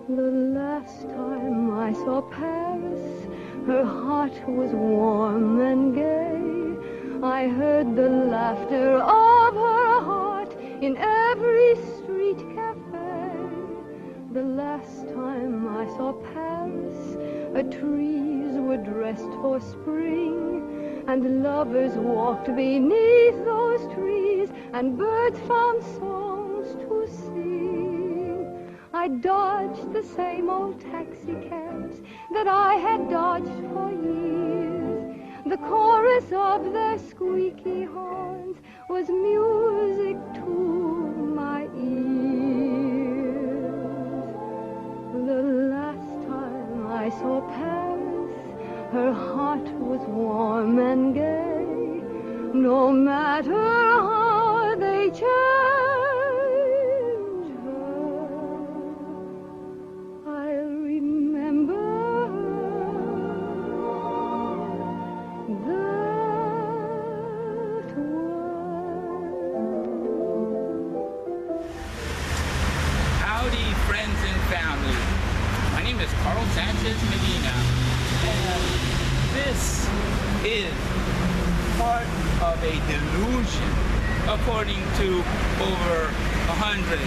The last time I saw Paris, her heart was warm and gay. I heard the laughter of her heart in every street cafe. The last time I saw Paris, her trees were dressed for spring, and lovers walked beneath those trees, and birds found songs to sing. I dodged the same old taxi cabs that I had dodged for years. The chorus of their squeaky horns was music to my ears. The last time I saw Paris, her heart was warm and gay. No matter how they change her, I'll remember that one. Howdy, friends and family. My name is Sanchez-Medina, and this is part of a delusion, according to over 100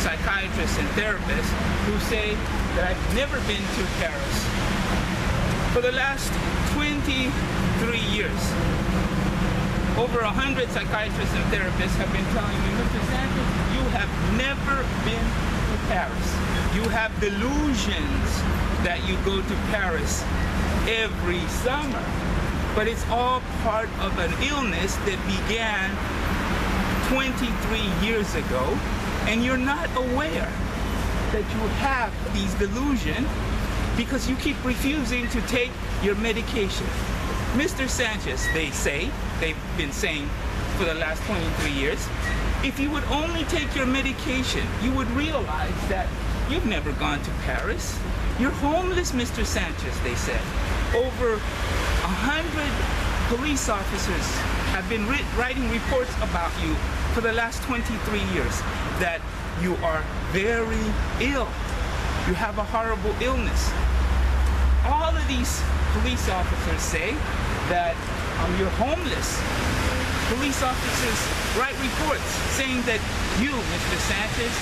psychiatrists and therapists who say that I've never been to Paris. For the last 23 years, over 100 psychiatrists and therapists have been telling me, Mr. Sanchez, you have never been to Paris. You have delusions that you go to Paris every summer. But it's all part of an illness that began 23 years ago, and you're not aware that you have these delusions because you keep refusing to take your medication. Mr. Sanchez, they say, they've been saying for the last 23 years, if you would only take your medication, you would realize that you've never gone to Paris. You're homeless, Mr. Sanchez, they said. Over 100 police officers have been writing reports about you for the last 23 years that you are very ill. You have a horrible illness. All of these police officers say that you're homeless. Police officers write reports saying that you, Mr. Sanchez,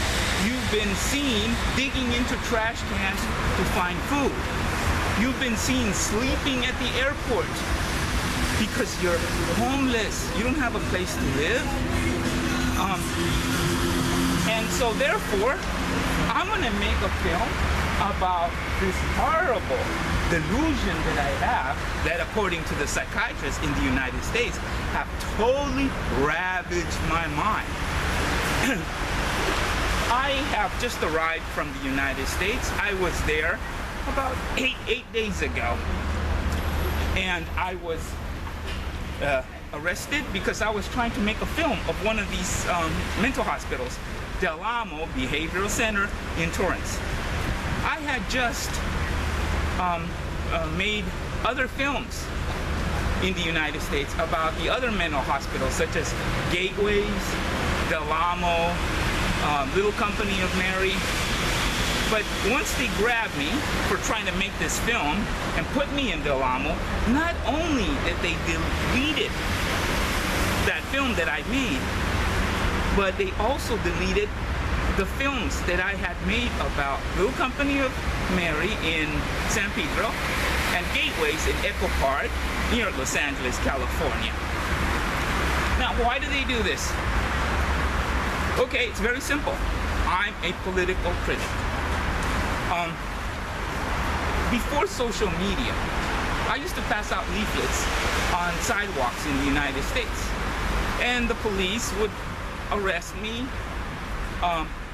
you've been seen digging into trash cans to find food. You've been seen sleeping at the airport because you're homeless. You don't have a place to live. And so therefore, I'm gonna make a film about this horrible delusion that I have that, according to the psychiatrists in the United States, have totally ravaged my mind. I have just arrived from the United States. I was there about eight days ago, and I was arrested because I was trying to make a film of one of these mental hospitals, Del Amo Behavioral Center in Torrance. I had just made other films in the United States about the other mental hospitals, such as Gateways, Del Amo, Little Company of Mary. But once they grabbed me for trying to make this film and put me in Del Amo, not only that they deleted that film that I made, but they also deleted the films that I had made about Little Company of Mary in San Pedro and Gateways in Echo Park near Los Angeles, California. Now, why do they do this? Okay, it's very simple. I'm a political critic. Before social media, I used to pass out leaflets on sidewalks in the United States, and the police would arrest me,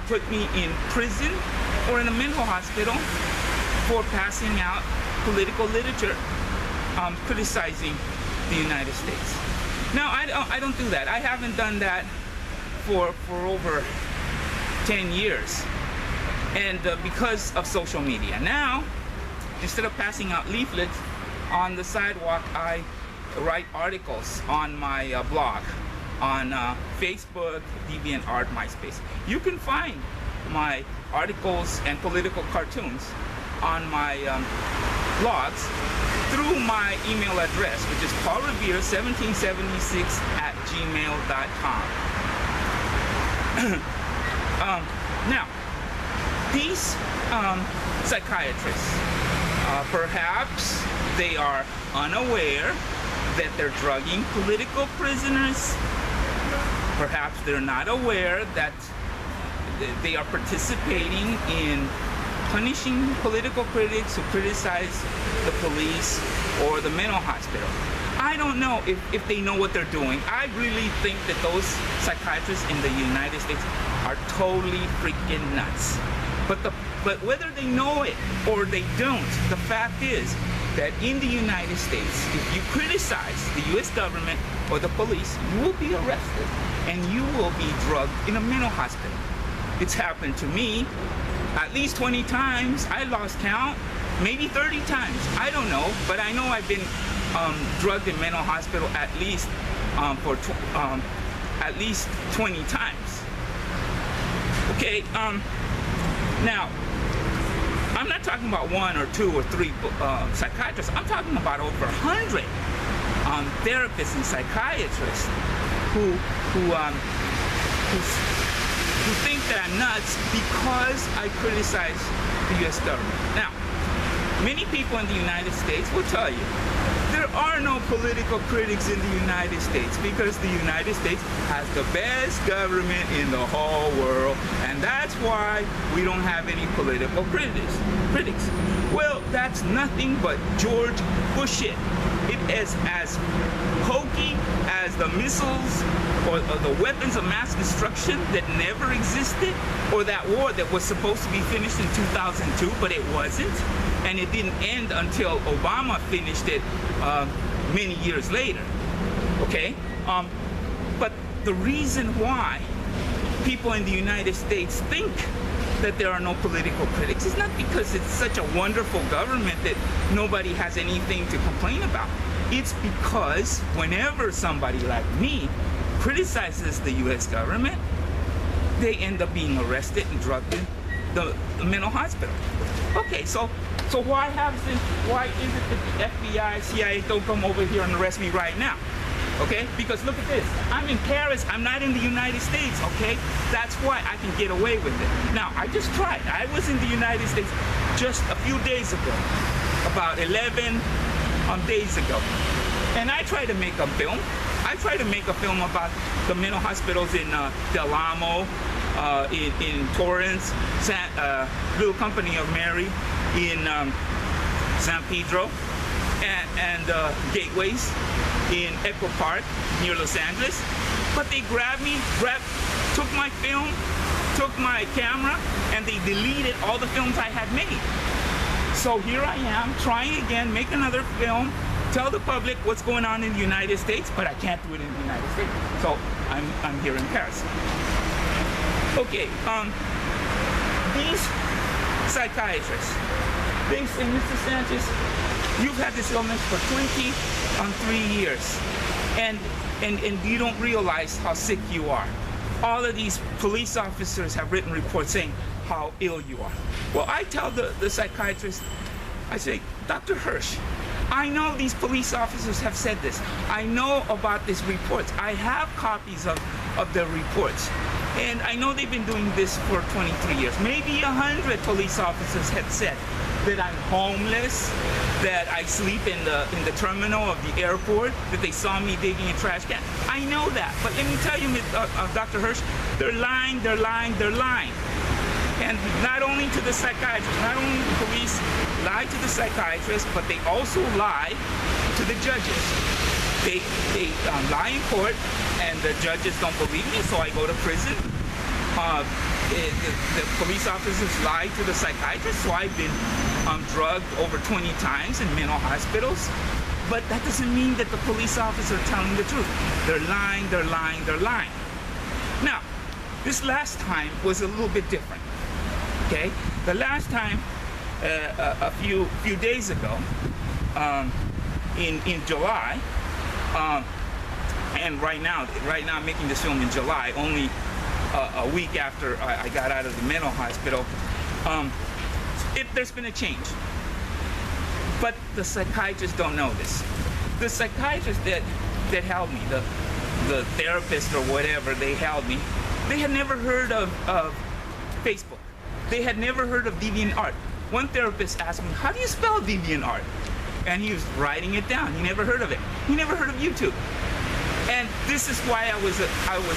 put me in prison or in a mental hospital for passing out political literature criticizing the United States. Now, I don't do that. I haven't done that for over 10 years. And because of social media. Now, instead of passing out leaflets on the sidewalk, I write articles on my blog, on Facebook, DeviantArt, MySpace. You can find my articles and political cartoons on my blogs through my email address, which is paulrevere1776@gmail.com. Now, these psychiatrists, perhaps they are unaware that they're drugging political prisoners. Perhaps they're not aware that they are participating in punishing political critics who criticize the police or the mental hospital. I don't know if they know what they're doing. I really think that those psychiatrists in the United States are totally freaking nuts. But whether they know it or they don't, the fact is that in the United States, if you criticize the U.S. government or the police, you will be arrested and you will be drugged in a mental hospital. It's happened to me at least 20 times. I lost count, maybe 30 times. I don't know, but I know I've been drugged in mental hospital at least at least 20 times. Okay, now, I'm not talking about 1 or 2 or 3 psychiatrists. I'm talking about over 100 therapists and psychiatrists who think that I'm nuts because I criticize the U.S. government. Now, many people in the United States will tell you there are no political critics in the United States because the United States has the best government in the whole world, and that's why we don't have any political critics. Well, that's nothing but George Bullshit. It is as hokey as the missiles or the weapons of mass destruction that never existed, or that war that was supposed to be finished in 2002, but it wasn't, and it didn't end until Obama finished it many years later. Okay, but the reason why people in the United States think that there are no political critics is not because it's such a wonderful government that nobody has anything to complain about. It's because whenever somebody like me criticizes the U.S. government, they end up being arrested and drugged in the mental hospital. Okay, so why is it that the FBI, CIA don't come over here and arrest me right now? Okay, because look at this. I'm in Paris, I'm not in the United States, okay? That's why I can get away with it. Now, I just tried. I was in the United States just a few days ago, about 11 days ago. And I tried to make a film. I tried to make a film about the mental hospitals in Del Amo, in Torrance, Little Company of Mary, in San Pedro, and Gateways in Echo Park near Los Angeles. But they grabbed me, took my film, took my camera, and they deleted all the films I had made. So here I am trying again, make another film, tell the public what's going on in the United States, but I can't do it in the United States. So I'm here in Paris. Okay, these psychiatrists, they say, Mr. Sanchez, you've had this illness for 23 years, and you don't realize how sick you are. All of these police officers have written reports saying how ill you are. Well, I tell the psychiatrist, I say, Dr. Hirsch, I know these police officers have said this. I know about these reports. I have copies of their reports. And I know they've been doing this for 23 years. Maybe 100 police officers have said that I'm homeless, that I sleep in the terminal of the airport, that they saw me digging a trash can. I know that. But let me tell you, Dr. Hirsch, they're lying, they're lying, they're lying. And not only to the psychiatrist, not only the police lie to the psychiatrist, but they also lie to the judges. They lie in court, and the judges don't believe me, so I go to prison. The police officers lie to the psychiatrist, so I've been drugged over 20 times in mental hospitals. But that doesn't mean that the police officers are telling the truth. They're lying, they're lying, they're lying. Now, this last time was a little bit different. Okay, the last time, a few days ago, in July, and right now I'm making this film in July, only a week after I got out of the mental hospital. There's been a change. But the psychiatrists don't know this. The psychiatrists that held me, the therapist or whatever, they held me, they had never heard of Facebook. They had never heard of DeviantArt. One therapist asked me, how do you spell DeviantArt? And he was writing it down. He never heard of it. He never heard of YouTube. And this is why I was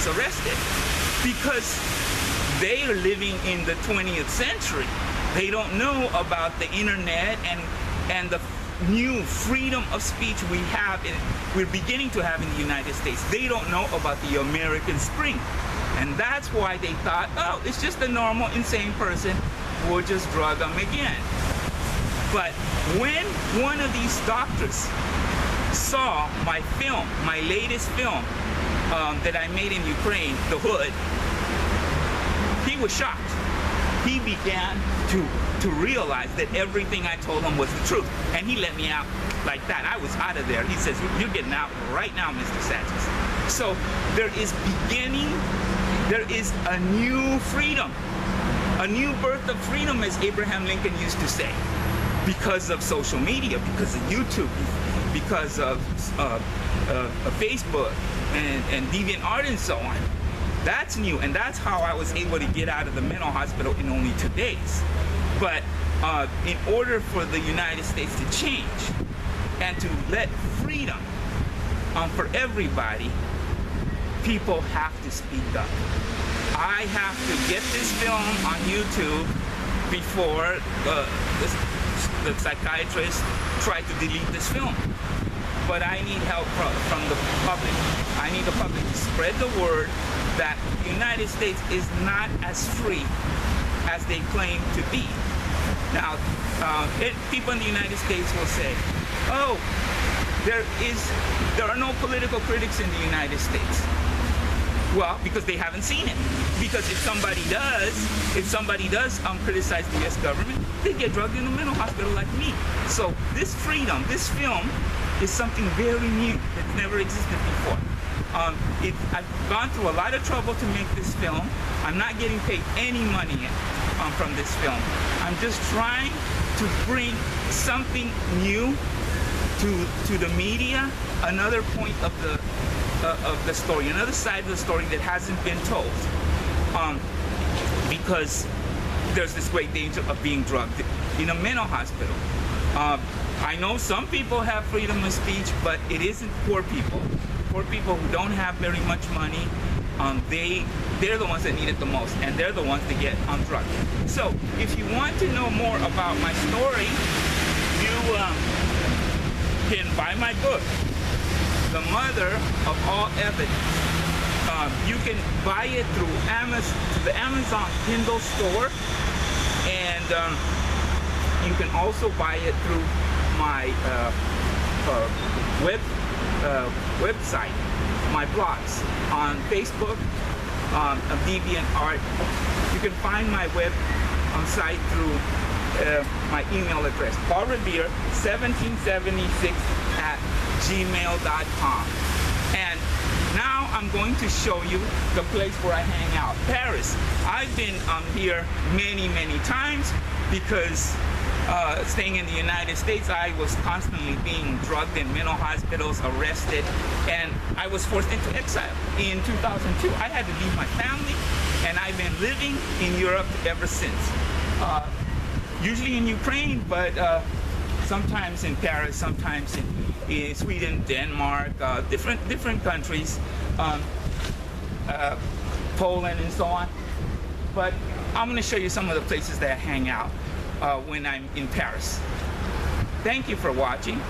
arrested, because they are living in the 20th century. They don't know about the internet and the new freedom of speech we're beginning to have in the United States. They don't know about the American Spring. And that's why they thought, oh, it's just a normal insane person, we'll just drug them again. But when one of these doctors saw my film, my latest film that I made in Ukraine, The Hood, he was shocked. He began to realize that everything I told him was the truth. And he let me out like that. I was out of there. He says, you're getting out right now, Mr. Sanchez. So there is a new freedom, a new birth of freedom, as Abraham Lincoln used to say, because of social media, because of YouTube, because of Facebook and DeviantArt and so on. That's new, and that's how I was able to get out of the mental hospital in only 2 days. But in order for the United States to change and to let freedom for everybody, people have to speak up. I have to get this film on YouTube before the psychiatrist tried to delete this film. But I need help from the public. I need the public to spread the word that the United States is not as free as they claim to be. Now, people in the United States will say, oh, there are no political critics in the United States. Well, because they haven't seen it. Because if somebody does criticize the U.S. government, they get drugged in a mental hospital like me. So this freedom, this film, is something very new that's never existed before. I've gone through a lot of trouble to make this film. I'm not getting paid any money from this film. I'm just trying to bring something new to the media, another point of the story, another side of the story that hasn't been told. Because there's this great danger of being drugged in a mental hospital. I know some people have freedom of speech, but it isn't poor people. Poor people who don't have very much money, they're the ones that need it the most, and they're the ones that get drugged. So, if you want to know more about my story, you can buy my book, The Mother of All Evidence. You can buy it through the Amazon Kindle store, and you can also buy it through my website, my blogs on Facebook, DeviantArt. You can find my web site through my email address, paulrevere1776@gmail.com. And now I'm going to show you the place where I hang out, Paris. I've been here many, many times because staying in the United States, I was constantly being drugged in mental hospitals, arrested, and I was forced into exile. In 2002, I had to leave my family, and I've been living in Europe ever since. Usually in Ukraine, but sometimes in Paris, sometimes in Sweden, Denmark, different countries, Poland and so on. But I'm going to show you some of the places that I hang out when I'm in Paris. Thank you for watching.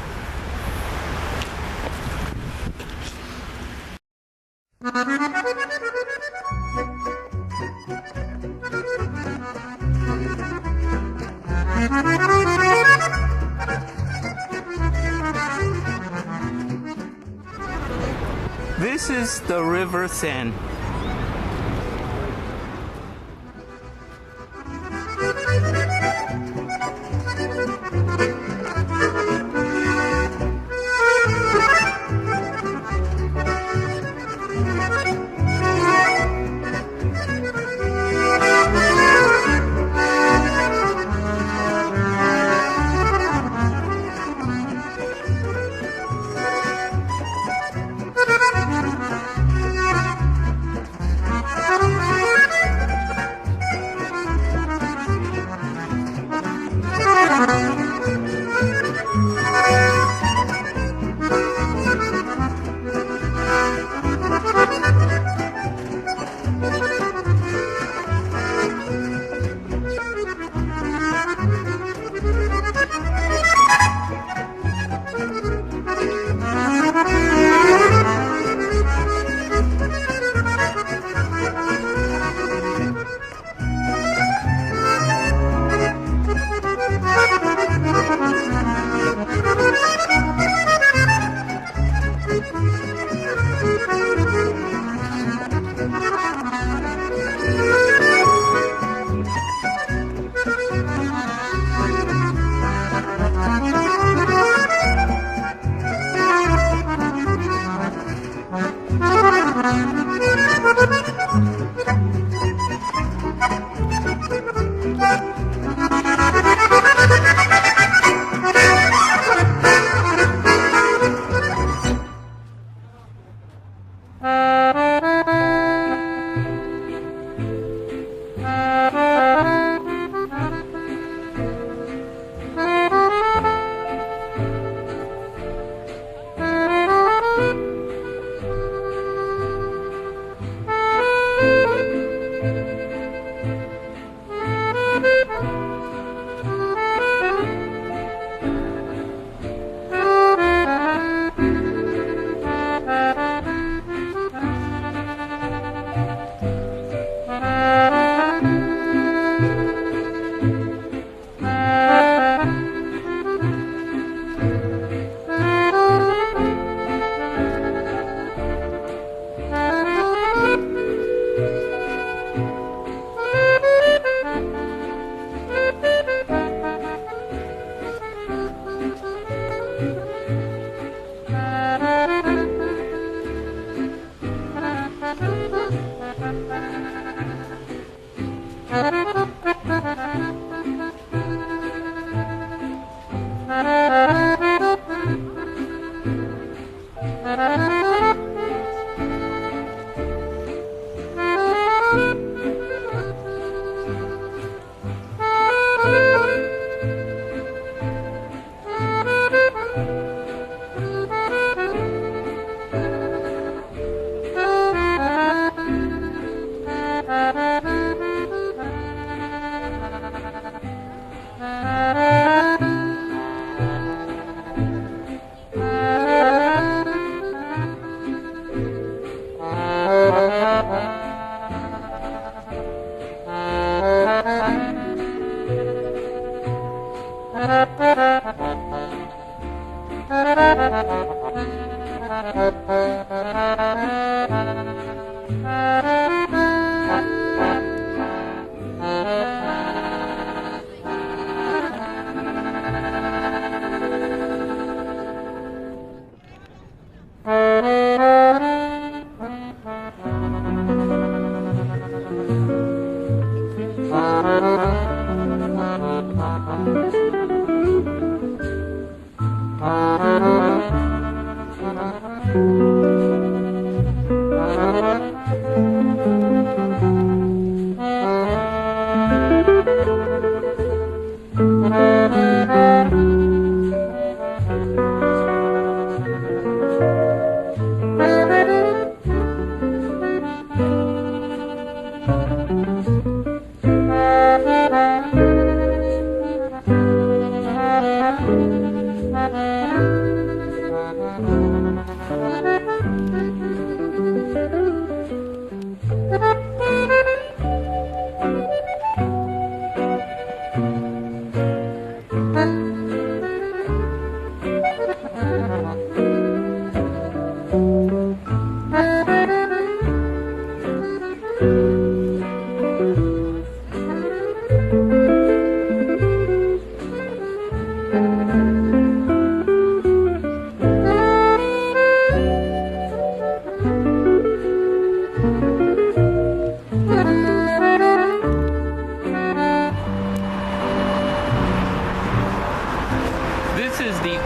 This is the River Seine.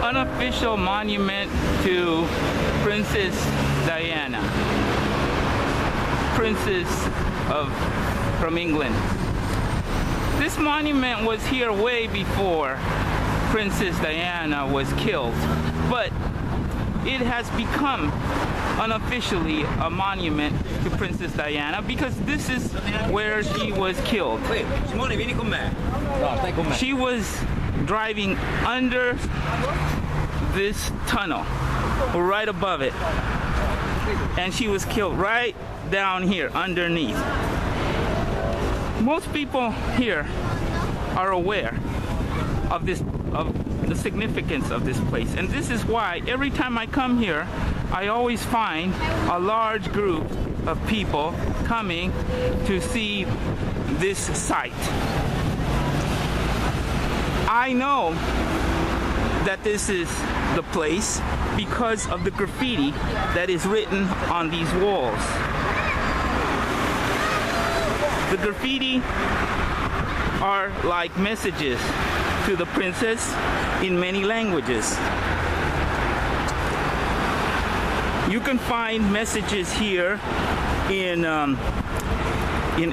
Unofficial monument to Princess Diana, Princess from England. This monument was here way before Princess Diana was killed, but it has become unofficially a monument to Princess Diana because this is where she was killed. She was driving under this tunnel, right above it, and she was killed right down here underneath. Most people here are aware of the significance of this place, and this is why every time I come here I always find a large group of people coming to see this site. I know that this is the place because of the graffiti that is written on these walls. The graffiti are like messages to the princess in many languages. You can find messages here in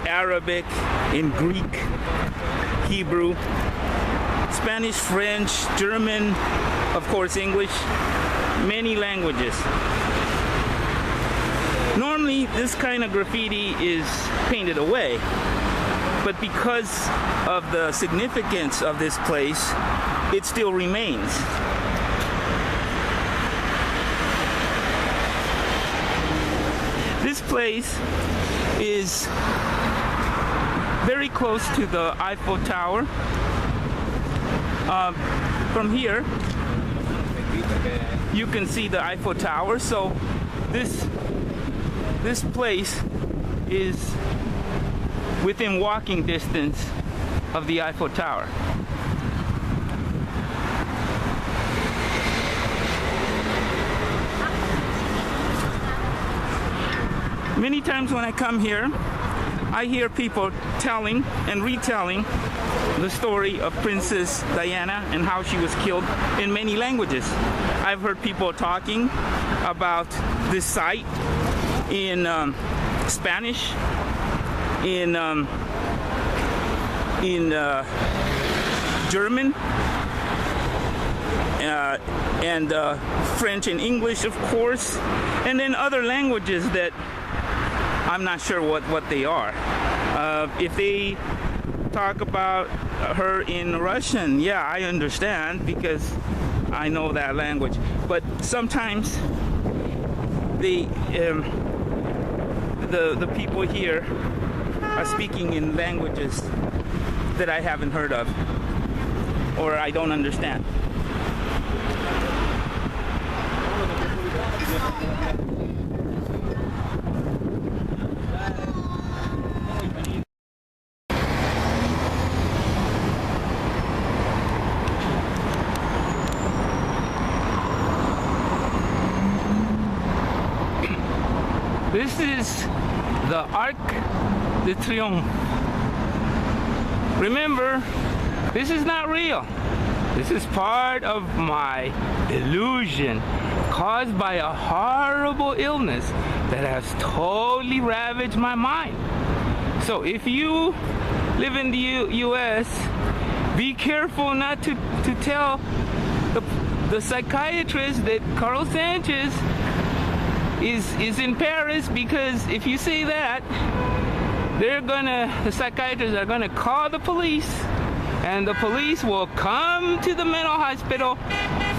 Arabic, in Greek, Hebrew, Spanish, French, German, of course English, many languages. Normally this kind of graffiti is painted away, but because of the significance of this place, it still remains. This place is very close to the Eiffel Tower. From here, you can see the Eiffel Tower. So this place is within walking distance of the Eiffel Tower. Many times when I come here, I hear people telling and retelling the story of Princess Diana and how she was killed in many languages. I've heard people talking about this site in Spanish, in German, and French and English, of course, and then other languages that I'm not sure what they are. If they talk about her in Russian, yeah, I understand because I know that language. But sometimes the people here are speaking in languages that I haven't heard of. or I don't understand. This is the Arc de Triomphe. Remember, this is not real. This is part of my delusion caused by a horrible illness that has totally ravaged my mind. So if you live in the U.S., be careful not to tell the psychiatrist that Carl Sanchez is in Paris, because if you say that, the psychiatrists are gonna call the police, and the police will come to the mental hospital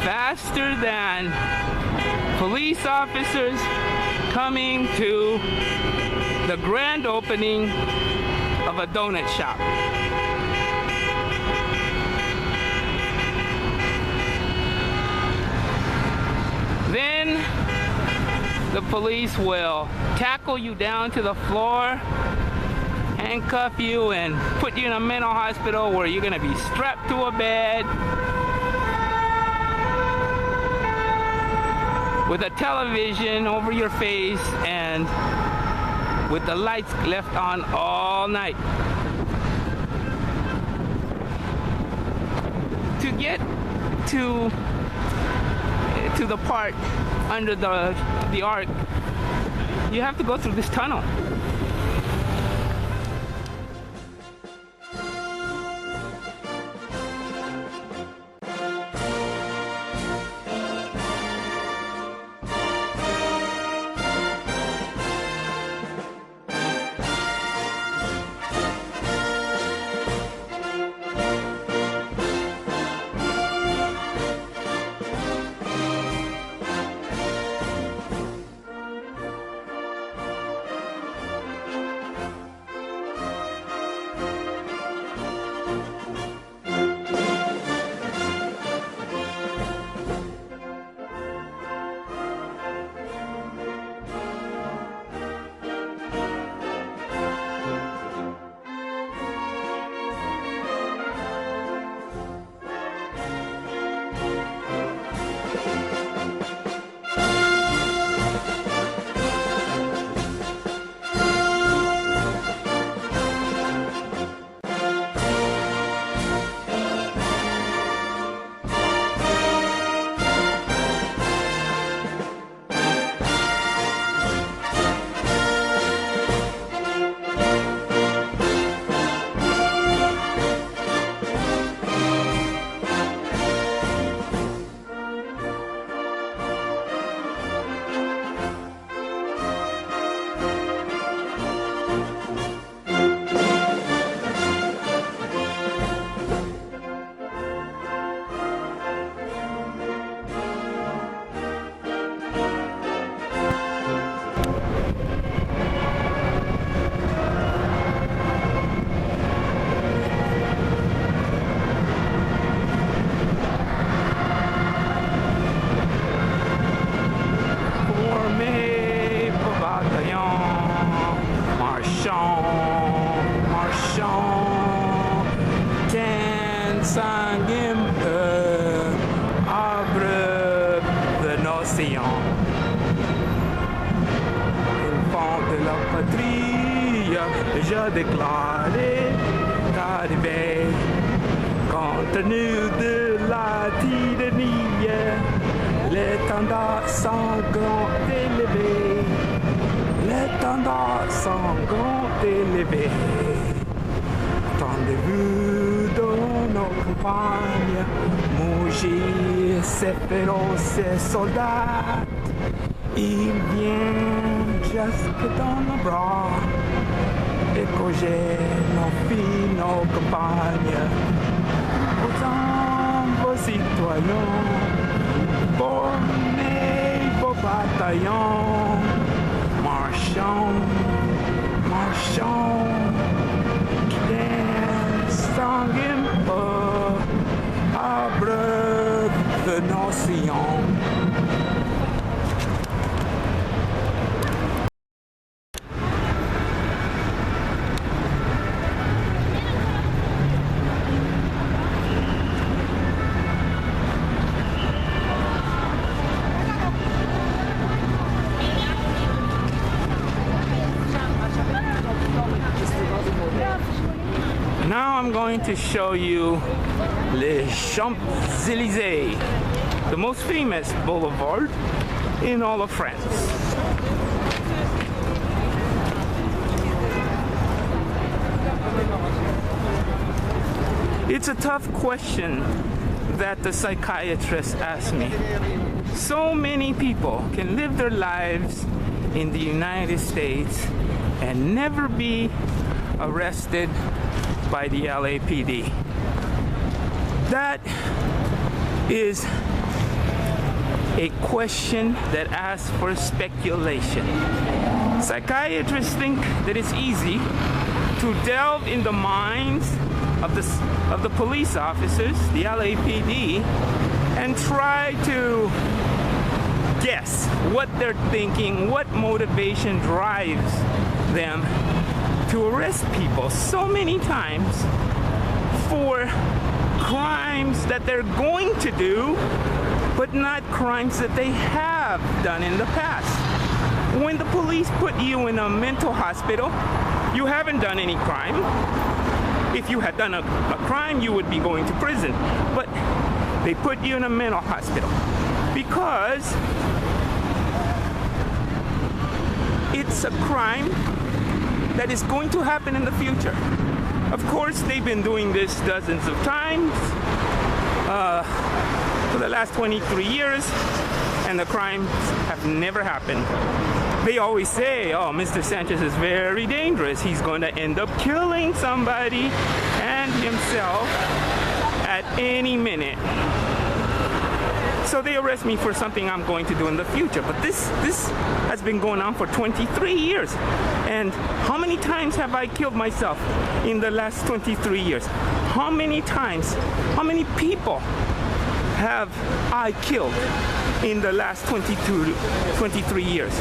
faster than police officers coming to the grand opening of a donut shop. Then the police will tackle you down to the floor, handcuff you, and put you in a mental hospital where you're gonna be strapped to a bed with a television over your face and with the lights left on all night. To get to the part under the arc, you have to go through this tunnel. Je déclarais d'arriver compte tenu de la tyrannie, les tendances sont grand élevées, les tendances sont grand élevées. Entendez-vous dans nos campagnes mugir ces féroces soldats? Ils viennent jusque dans nos bras, écoger nos filles, nos campagnes. Vos citoyens, formez vos bataillons, marchons, marchons, qui distinguent peu papillon. Now I'm going to show you the Champs-Élysées, the most famous boulevard in all of France. It's a tough question that the psychiatrist asked me. So many people can live their lives in the United States and never be arrested by the LAPD. That is a question that asks for speculation. Psychiatrists think that it's easy to delve in the minds of the police officers, the LAPD, and try to guess what they're thinking, what motivation drives them to arrest people so many times for crimes that they're going to do, but not crimes that they have done in the past. When the police put you in a mental hospital, you haven't done any crime. If you had done a crime, you would be going to prison. But they put you in a mental hospital because it's a crime that is going to happen in the future. Of course, they've been doing this dozens of times for the last 23 years, and the crimes have never happened. They always say, oh, Mr. Sanchez is very dangerous. He's going to end up killing somebody and himself at any minute. So they arrest me for something I'm going to do in the future. But this has been going on for 23 years. And how many times have I killed myself in the last 23 years? How many times, how many people have I killed in the last 23 years?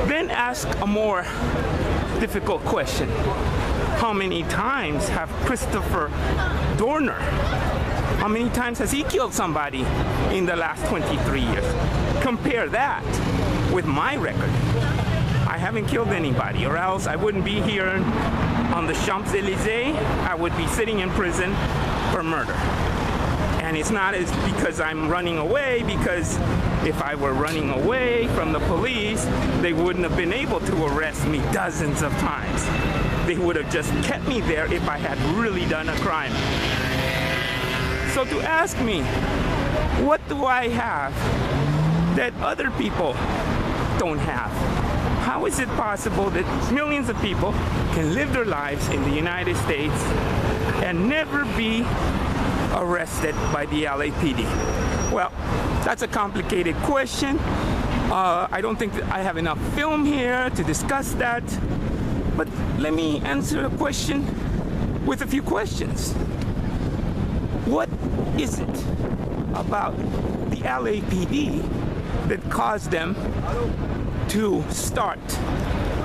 Then ask a more difficult question. How many times have Christopher Dorner, how many times has he killed somebody in the last 23 years? Compare that with my record. I haven't killed anybody, or else I wouldn't be here on the Champs-Élysées. I would be sitting in prison for murder. And it's not as because I'm running away, because if I were running away from the police, they wouldn't have been able to arrest me dozens of times. They would have just kept me there if I had really done a crime. So to ask me, what do I have that other people don't have? How is it possible that millions of people can live their lives in the United States and never be arrested by the LAPD? Well, that's a complicated question. I don't think that I have enough film here to discuss that. But let me answer the question with a few questions. What is it about the LAPD that caused them to start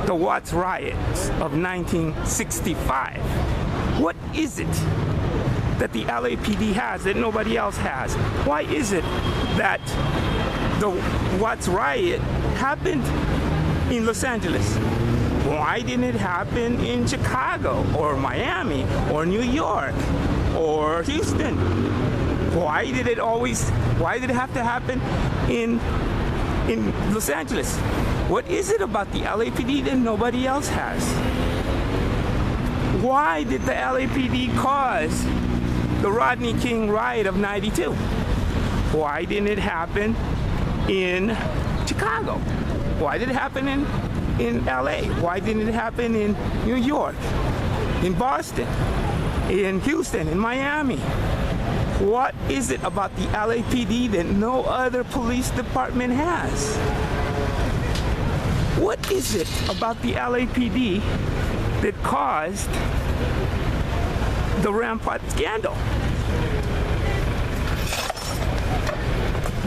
the Watts riots of 1965? What is it that the LAPD has that nobody else has? Why is it that the Watts riot happened in Los Angeles? Why didn't it happen in Chicago or Miami or New York or Houston? Why did it have to happen in Los Angeles? What is it about the LAPD that nobody else has? Why did the LAPD cause the Rodney King riot of '92? Why didn't it happen in Chicago? Why did it happen in LA? Why didn't it happen in New York, in Boston, in Houston, in Miami? What is it about the LAPD that no other police department has? What is it about the LAPD that caused the Rampart scandal?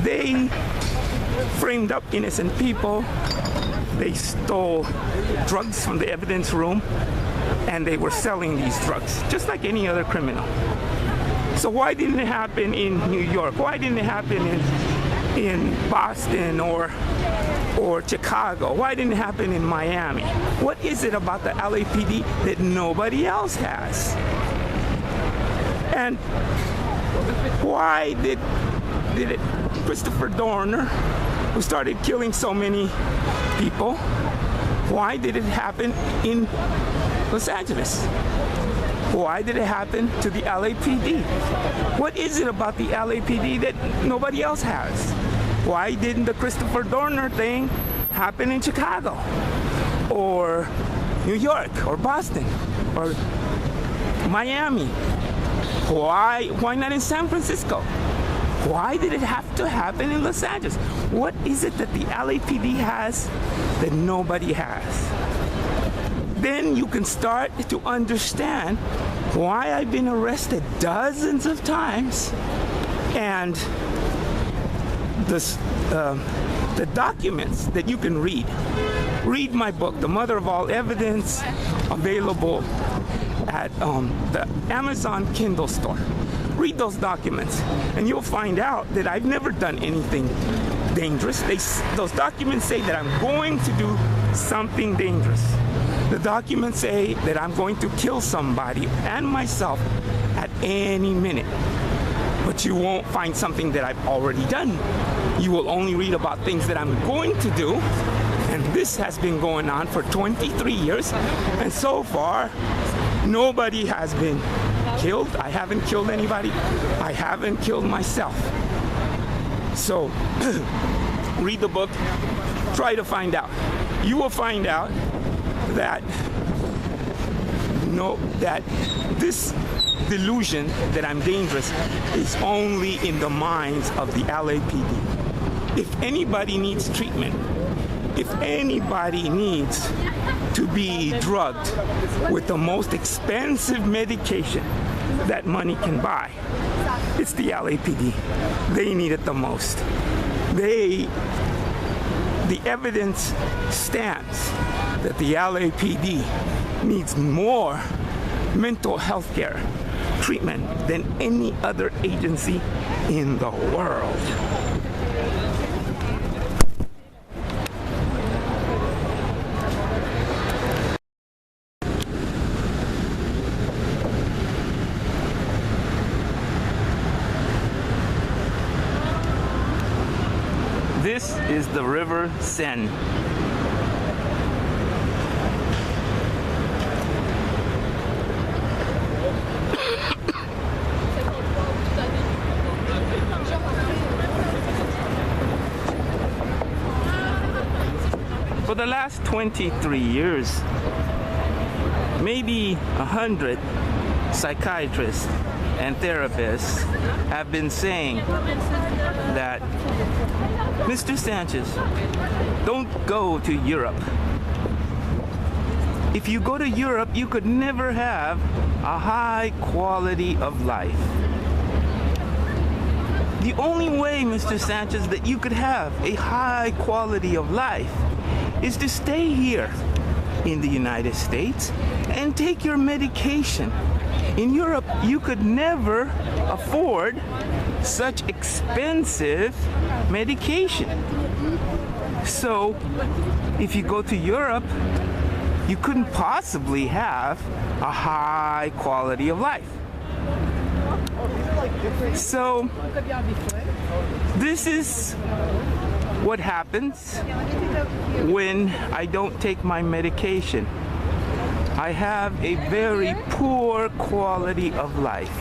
They They framed up innocent people. They stole drugs from the evidence room, and they were selling these drugs, just like any other criminal. So why didn't it happen in New York? Why didn't it happen in Boston or Chicago? Why didn't it happen in Miami? What is it about the LAPD that nobody else has? And why did it Christopher Dorner, who started killing so many people, why did it happen in Los Angeles? Why did it happen to the LAPD? What is it about the LAPD that nobody else has? Why didn't the Christopher Dorner thing happen in Chicago or New York or Boston or Miami? Why not in San Francisco? Why did it have to happen in Los Angeles? What is it that the LAPD has that nobody has? Then you can start to understand why I've been arrested dozens of times, and the documents that you can read. Read my book, The Mother of All Evidence, available at the Amazon Kindle store. Read those documents, and you'll find out that I've never done anything dangerous. Those documents say that I'm going to do something dangerous. The documents say that I'm going to kill somebody and myself at any minute. But you won't find something that I've already done. You will only read about things that I'm going to do. And this has been going on for 23 years. And so far, nobody has been killed. I haven't killed anybody. I haven't killed myself. So read the book. Try to find out. You will find out that this delusion that I'm dangerous is only in the minds of the LAPD. If anybody needs treatment, if anybody needs to be drugged with the most expensive medication that money can buy, it's the LAPD. They need it the most. The evidence stands that the LAPD needs more mental health care treatment than any other agency in the world. This is the River Seine. For the last 23 years, maybe 100 psychiatrists and therapists have been saying that, Mr. Sanchez, don't go to Europe. If you go to Europe, you could never have a high quality of life. The only way, Mr. Sanchez, that you could have a high quality of life is to stay here in the United States and take your medication. In Europe, you could never afford such expensive medication. So, if you go to Europe, you couldn't possibly have a high quality of life. So, this is what happens when I don't take my medication. I have a very poor quality of life.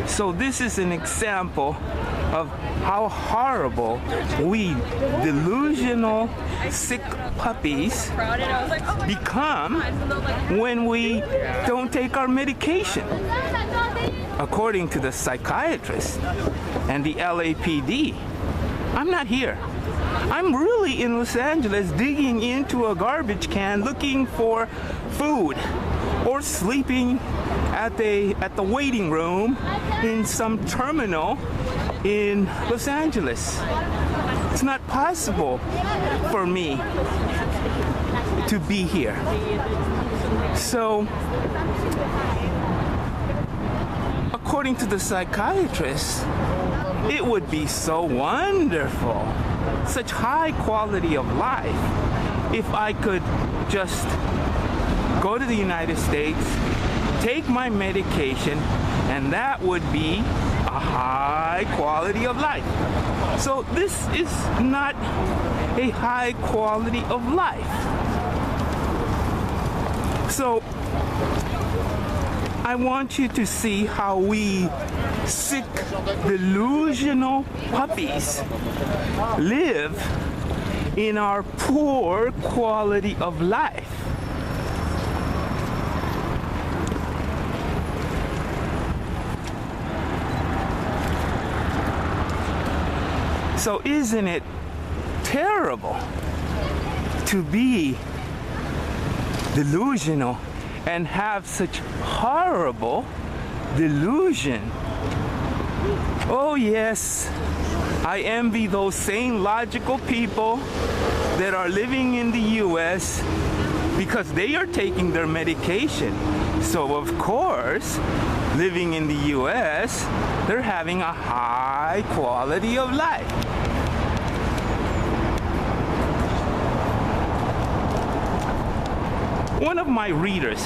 So this is an example of how horrible we delusional, sick puppies become when we don't take our medication. According to the psychiatrists and the LAPD, I'm not here. I'm really in Los Angeles digging into a garbage can looking for food or sleeping at the waiting room in some terminal in Los Angeles. It's not possible for me to be here. So, according to the psychiatrists, it would be so wonderful, such high quality of life, if I could just go to the United States, take my medication, and that would be a high quality of life. So this is not a high quality of life. So I want you to see how we sick, delusional puppies live in our poor quality of life. So isn't it terrible to be delusional and have such horrible delusion? Oh yes, I envy those sane, logical people that are living in the U.S. because they are taking their medication. So of course, living in the U.S., they're having a high quality of life. One of my readers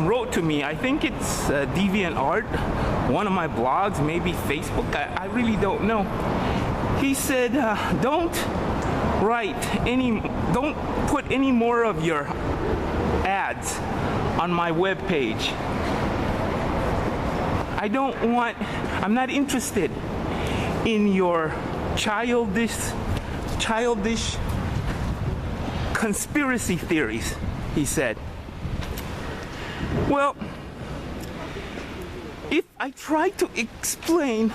wrote to me, I think it's DeviantArt, one of my blogs, maybe Facebook, I really don't know. He said, don't put any more of your ads on my webpage. I'm not interested in your childish conspiracy theories, he said. Well, if I try to explain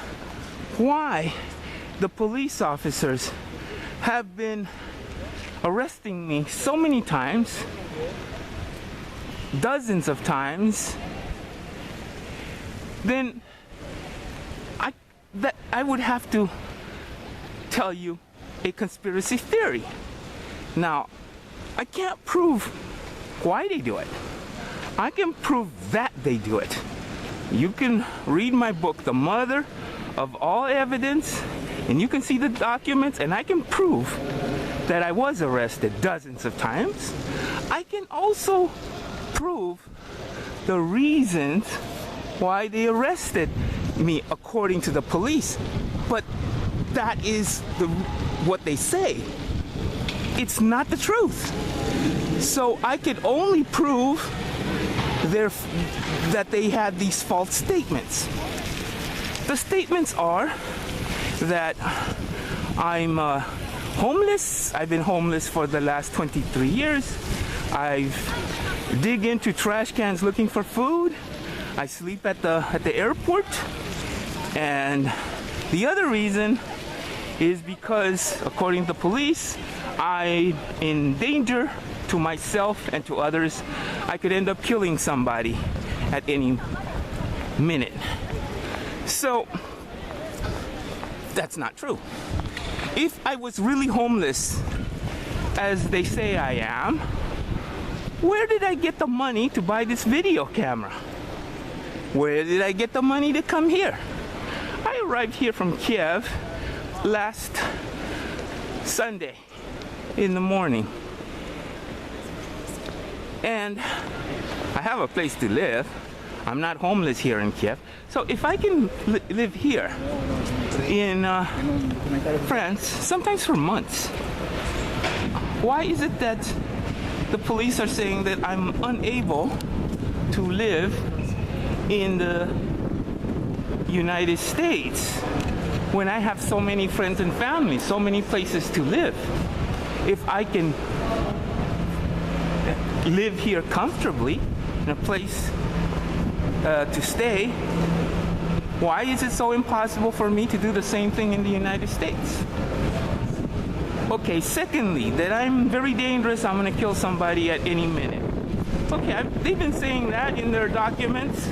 why the police officers have been arresting me so many times, dozens of times, then I would have to tell you a conspiracy theory. Now, I can't prove why they do it. I can prove that they do it. You can read my book, The Mother of All Evidence, and you can see the documents, and I can prove that I was arrested dozens of times. I can also prove the reasons why they arrested me according to the police. But that is what they say. It's not the truth. So I could only prove that they had these false statements. The statements are that I'm homeless. I've been homeless for the last 23 years. I've dig into trash cans looking for food. I sleep at the airport. And the other reason is because, according to the police, I'm in danger to myself and to others. I could end up killing somebody at any minute. So that's not true. If I was really homeless, as they say I am, where did I get the money to buy this video camera? Where did I get the money to come here? I arrived here from Kiev last Sunday in the morning. And I have a place to live. I'm not homeless here in Kiev. So if I can live here in France, sometimes for months, why is it that the police are saying that I'm unable to live in the United States when I have so many friends and family, so many places to live? If I can live here comfortably in a place to stay, why is it so impossible for me to do the same thing in the United States? Okay, secondly, that I'm very dangerous, I'm gonna kill somebody at any minute. Okay, they've been saying that in their documents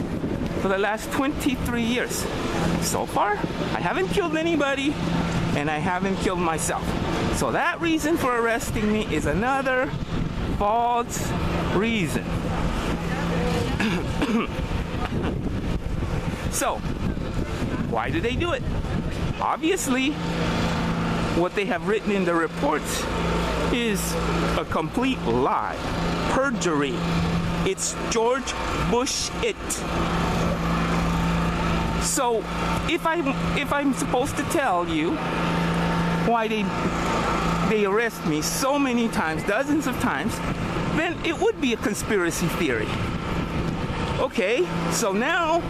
for the last 23 years. So far, I haven't killed anybody, and I haven't killed myself. So that reason for arresting me is another false reason. So, why do they do it? Obviously, what they have written in the reports is a complete lie. Perjury. It's George Bush it. So, if I'm supposed to tell you why they arrest me so many times, dozens of times, then it would be a conspiracy theory. Okay, so now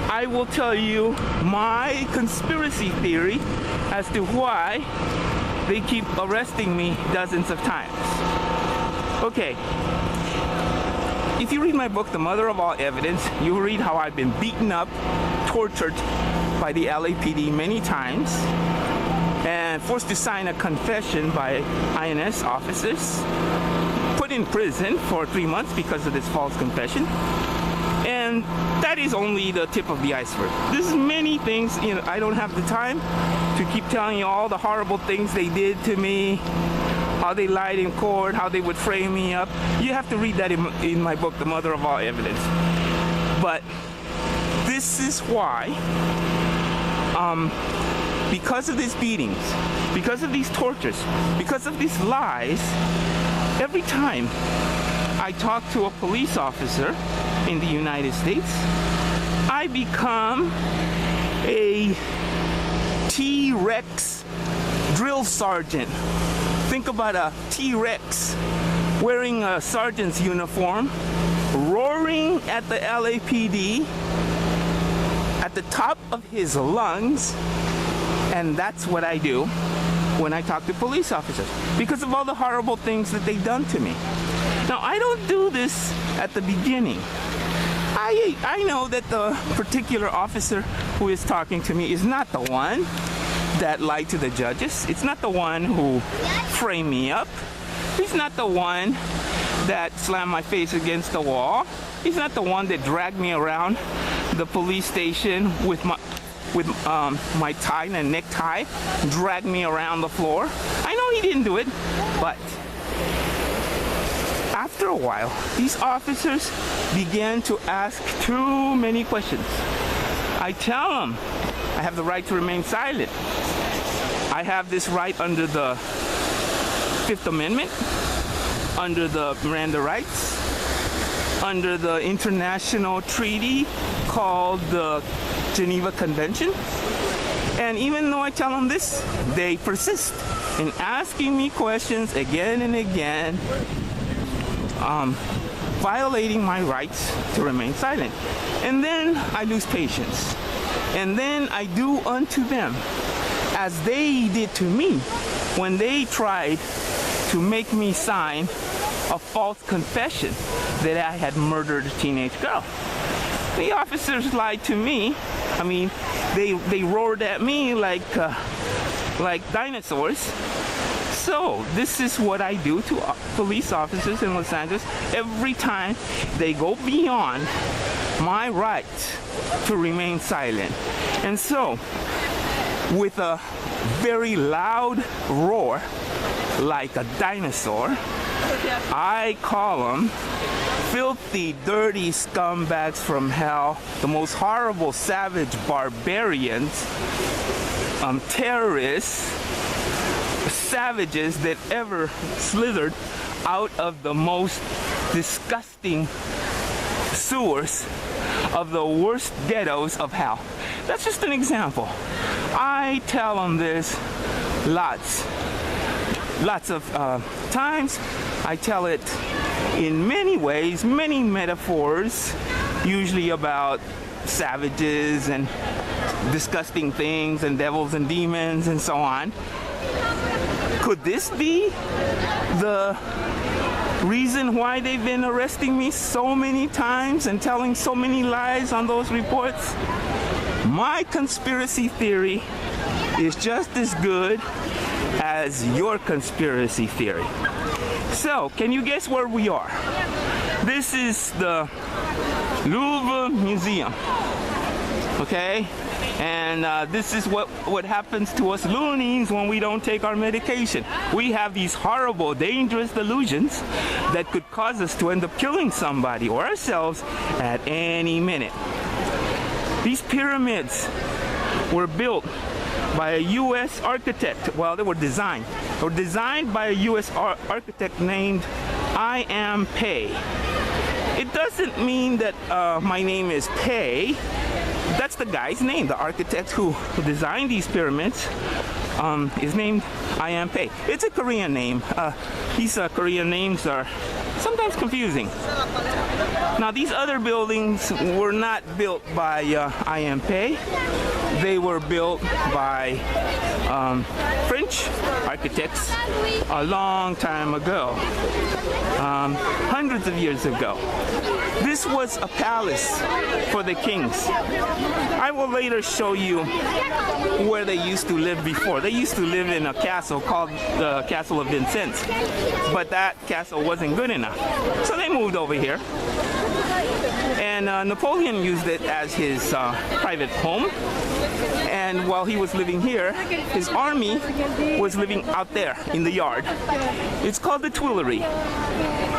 I will tell you my conspiracy theory as to why they keep arresting me dozens of times. Okay, if you read my book, The Mother of All Evidence, you'll read how I've been beaten up, tortured by the LAPD many times, and forced to sign a confession by INS officers, put in prison for 3 months because of this false confession. And that is only the tip of the iceberg. There's many things, I don't have the time to keep telling you all the horrible things they did to me, how they lied in court, how they would frame me up. You have to read that in my book, The Mother of All Evidence. But this is why, because of these beatings, because of these tortures, because of these lies, every time I talk to a police officer in the United States, I become a T-Rex drill sergeant. Think about a T-Rex wearing a sergeant's uniform, roaring at the LAPD at the top of his lungs, and that's what I do when I talk to police officers, because of all the horrible things that they've done to me. Now, I don't do this at the beginning. I know that the particular officer who is talking to me is not the one that lied to the judges. It's not the one who framed me up. He's not the one that slammed my face against the wall. He's not the one that dragged me around the police station with my tie and necktie, dragged me around the floor. I know he didn't do it, but after a while, these officers began to ask too many questions. I tell them I have the right to remain silent. I have this right under the Fifth Amendment, under the Miranda rights, under the international treaty called the Geneva Convention. And even though I tell them this, they persist in asking me questions again and again, violating my rights to remain silent. And then I lose patience. And then I do unto them as they did to me when they tried to make me sign a false confession that I had murdered a teenage girl. The officers lied to me. I mean, they roared at me like dinosaurs. So this is what I do to police officers in Los Angeles every time they go beyond my right to remain silent. And so, with a very loud roar, like a dinosaur, I call them filthy, dirty scumbags from hell, the most horrible, savage barbarians, terrorists, savages that ever slithered out of the most disgusting sewers of the worst ghettos of hell. That's just an example. I tell them this lots of times. I tell it in many ways, many metaphors, usually about savages and disgusting things and devils and demons and so on. Could this be the reason why they've been arresting me so many times and telling so many lies on those reports? My conspiracy theory is just as good as your conspiracy theory. So, can you guess where we are? This is the Louvre Museum, okay? And this is what happens to us loonies when we don't take our medication. We have these horrible, dangerous delusions that could cause us to end up killing somebody or ourselves at any minute. These pyramids were built by a U.S. architect. Well, they were designed. They were designed by a U.S. architect named I.M. Pei. It doesn't mean that my name is Pei. That's the guy's name. The architect who designed these pyramids is named I.M. Pei. It's a Korean name. These Korean names are sometimes confusing. Now, these other buildings were not built by I.M. Pei. They were built by French architects a long time ago, hundreds of years ago. This was a palace for the kings. I will later show you where they used to live before. They used to live in a castle called the Castle of Vincennes, but that castle wasn't good enough. So they moved over here. And Napoleon used it as his private home. And while he was living here, his army was living out there in the yard. It's called the Tuileries.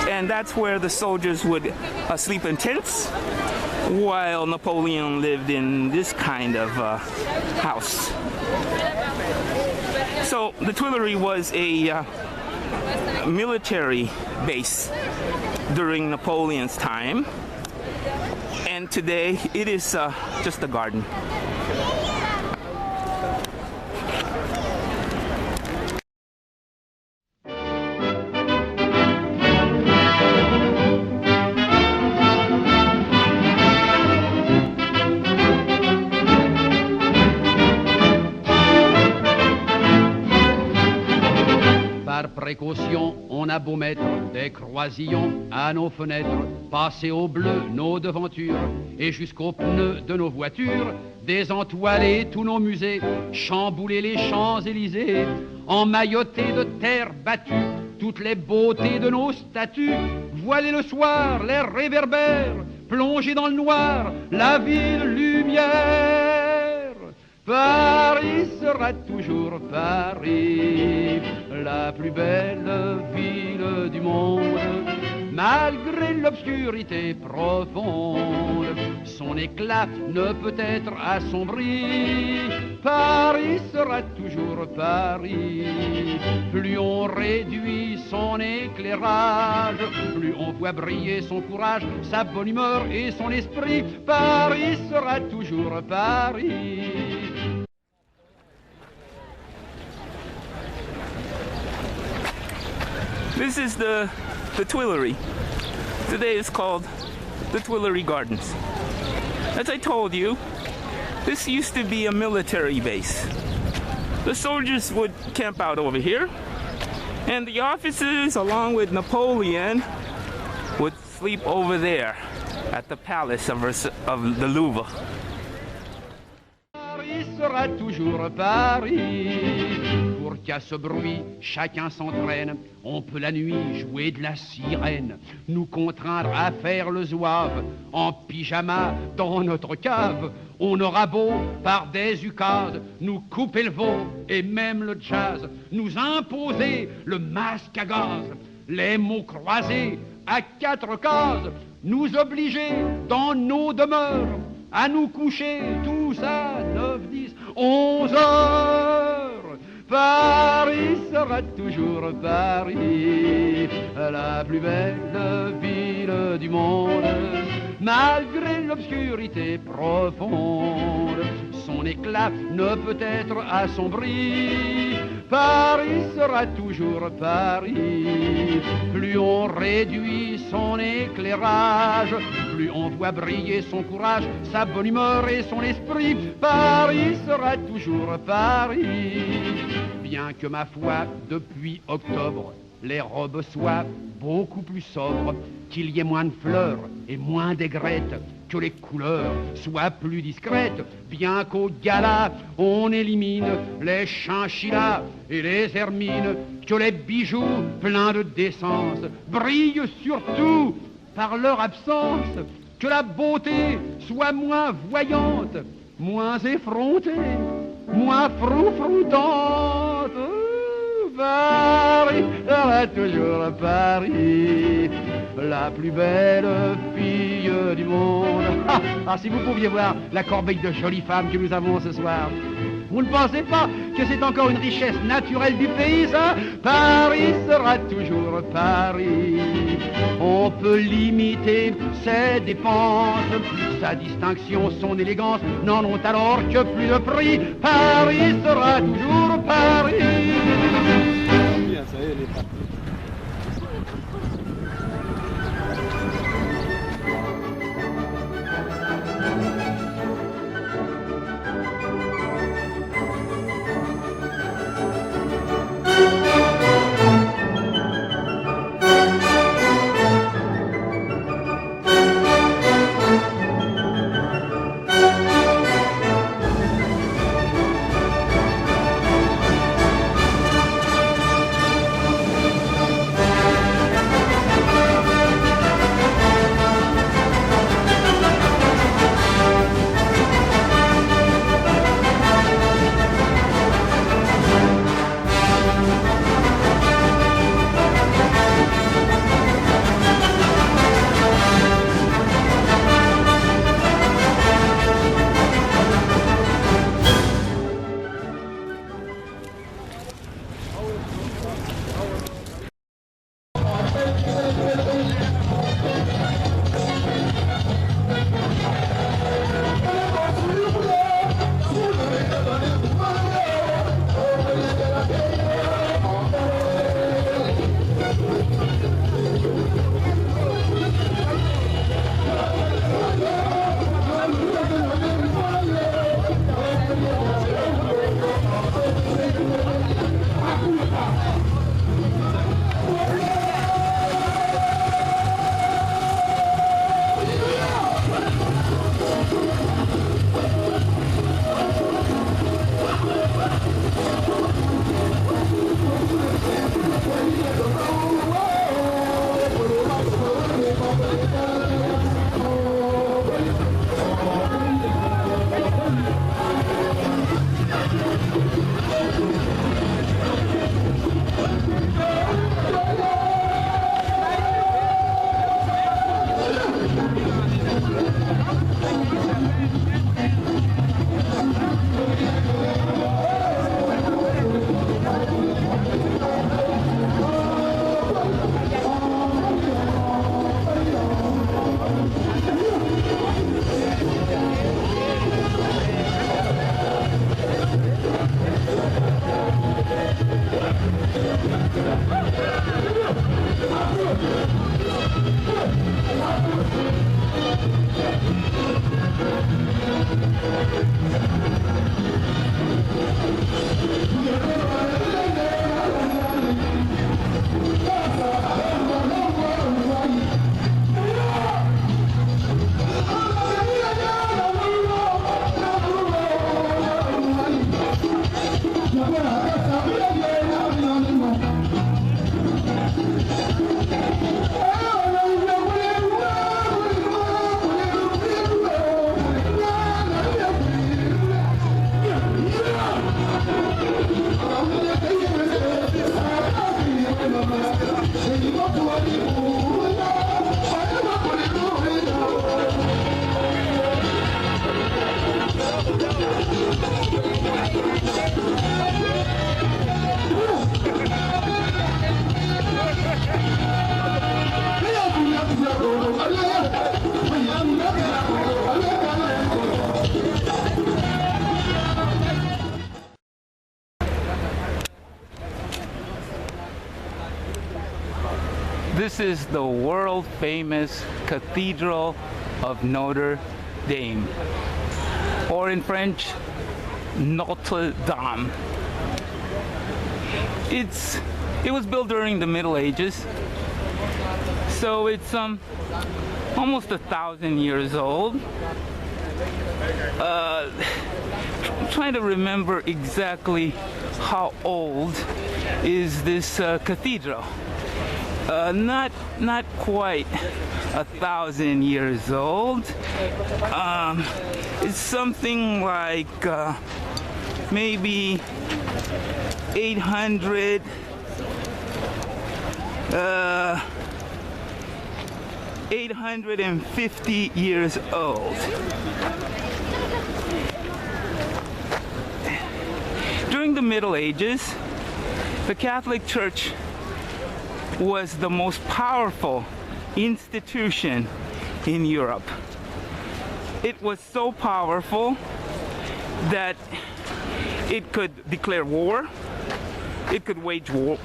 And that's where the soldiers would sleep in tents, while Napoleon lived in this kind of house. So the Tuileries was a military base during Napoleon's time. And today it is just a garden. Précaution, on a beau mettre des croisillons à nos fenêtres, passer au bleu nos devantures et jusqu'aux pneus de nos voitures, désentoiler tous nos musées, chambouler les Champs-Élysées, emmailloter de terre battue toutes les beautés de nos statues, voiler le soir les réverbères, plonger dans le noir la ville lumière. Paris sera toujours Paris, la plus belle ville du monde, malgré l'obscurité profonde, son éclat ne peut être assombri. Paris sera toujours Paris, plus on réduit son éclairage, plus on voit briller son courage, sa bonne humeur et son esprit. Paris sera toujours Paris. This is the Tuileries. Today it's called the Tuileries Gardens. As I told you, this used to be a military base. The soldiers would camp out over here, and the officers, along with Napoleon, would sleep over there at the palace of the Louvre. Paris sera toujours Paris. Pour qu'à ce bruit, chacun s'entraîne. On peut la nuit jouer de la sirène, nous contraindre à faire le zouave en pyjama dans notre cave. On aura beau, par des ukase, nous couper le veau et même le jazz, nous imposer le masque à gaz, les mots croisés à 4 cases, nous obliger dans nos demeures à nous coucher tous à 9, 10, 11 heures. Paris sera toujours Paris, la plus belle ville du monde, malgré l'obscurité profonde, son éclat ne peut être assombri. Paris sera toujours Paris, plus on réduit son éclairage, plus on voit briller son courage, sa bonne humeur et son esprit. Paris sera toujours Paris. Bien que ma foi, depuis octobre, les robes soient beaucoup plus sobres, qu'il y ait moins de fleurs et moins d'aigrettes, que les couleurs soient plus discrètes, bien qu'au gala, on élimine les chinchillas et les hermines, que les bijoux pleins de décence brillent surtout par leur absence, que la beauté soit moins voyante, moins effrontée, moins froufroutante. Paris sera toujours Paris, la plus belle fille du monde. Ah, si vous pouviez voir la corbeille de jolies femmes que nous avons ce soir. Vous ne pensez pas que c'est encore une richesse naturelle du pays, ça? Paris sera toujours Paris. On peut limiter ses dépenses, sa distinction, son élégance n'en ont alors que plus de prix. Paris sera toujours Paris. Bien, ça y est, elle est partie. This is the world-famous Cathedral of Notre Dame, or in French, Notre Dame. It was built during the Middle Ages, so it's almost 1,000 years old. Trying to remember exactly how old is this cathedral. not quite 1,000 years old. It's something like maybe 850 years old. During the Middle Ages, the Catholic Church was the most powerful institution in Europe. It was so powerful that it could declare war, it could wage war,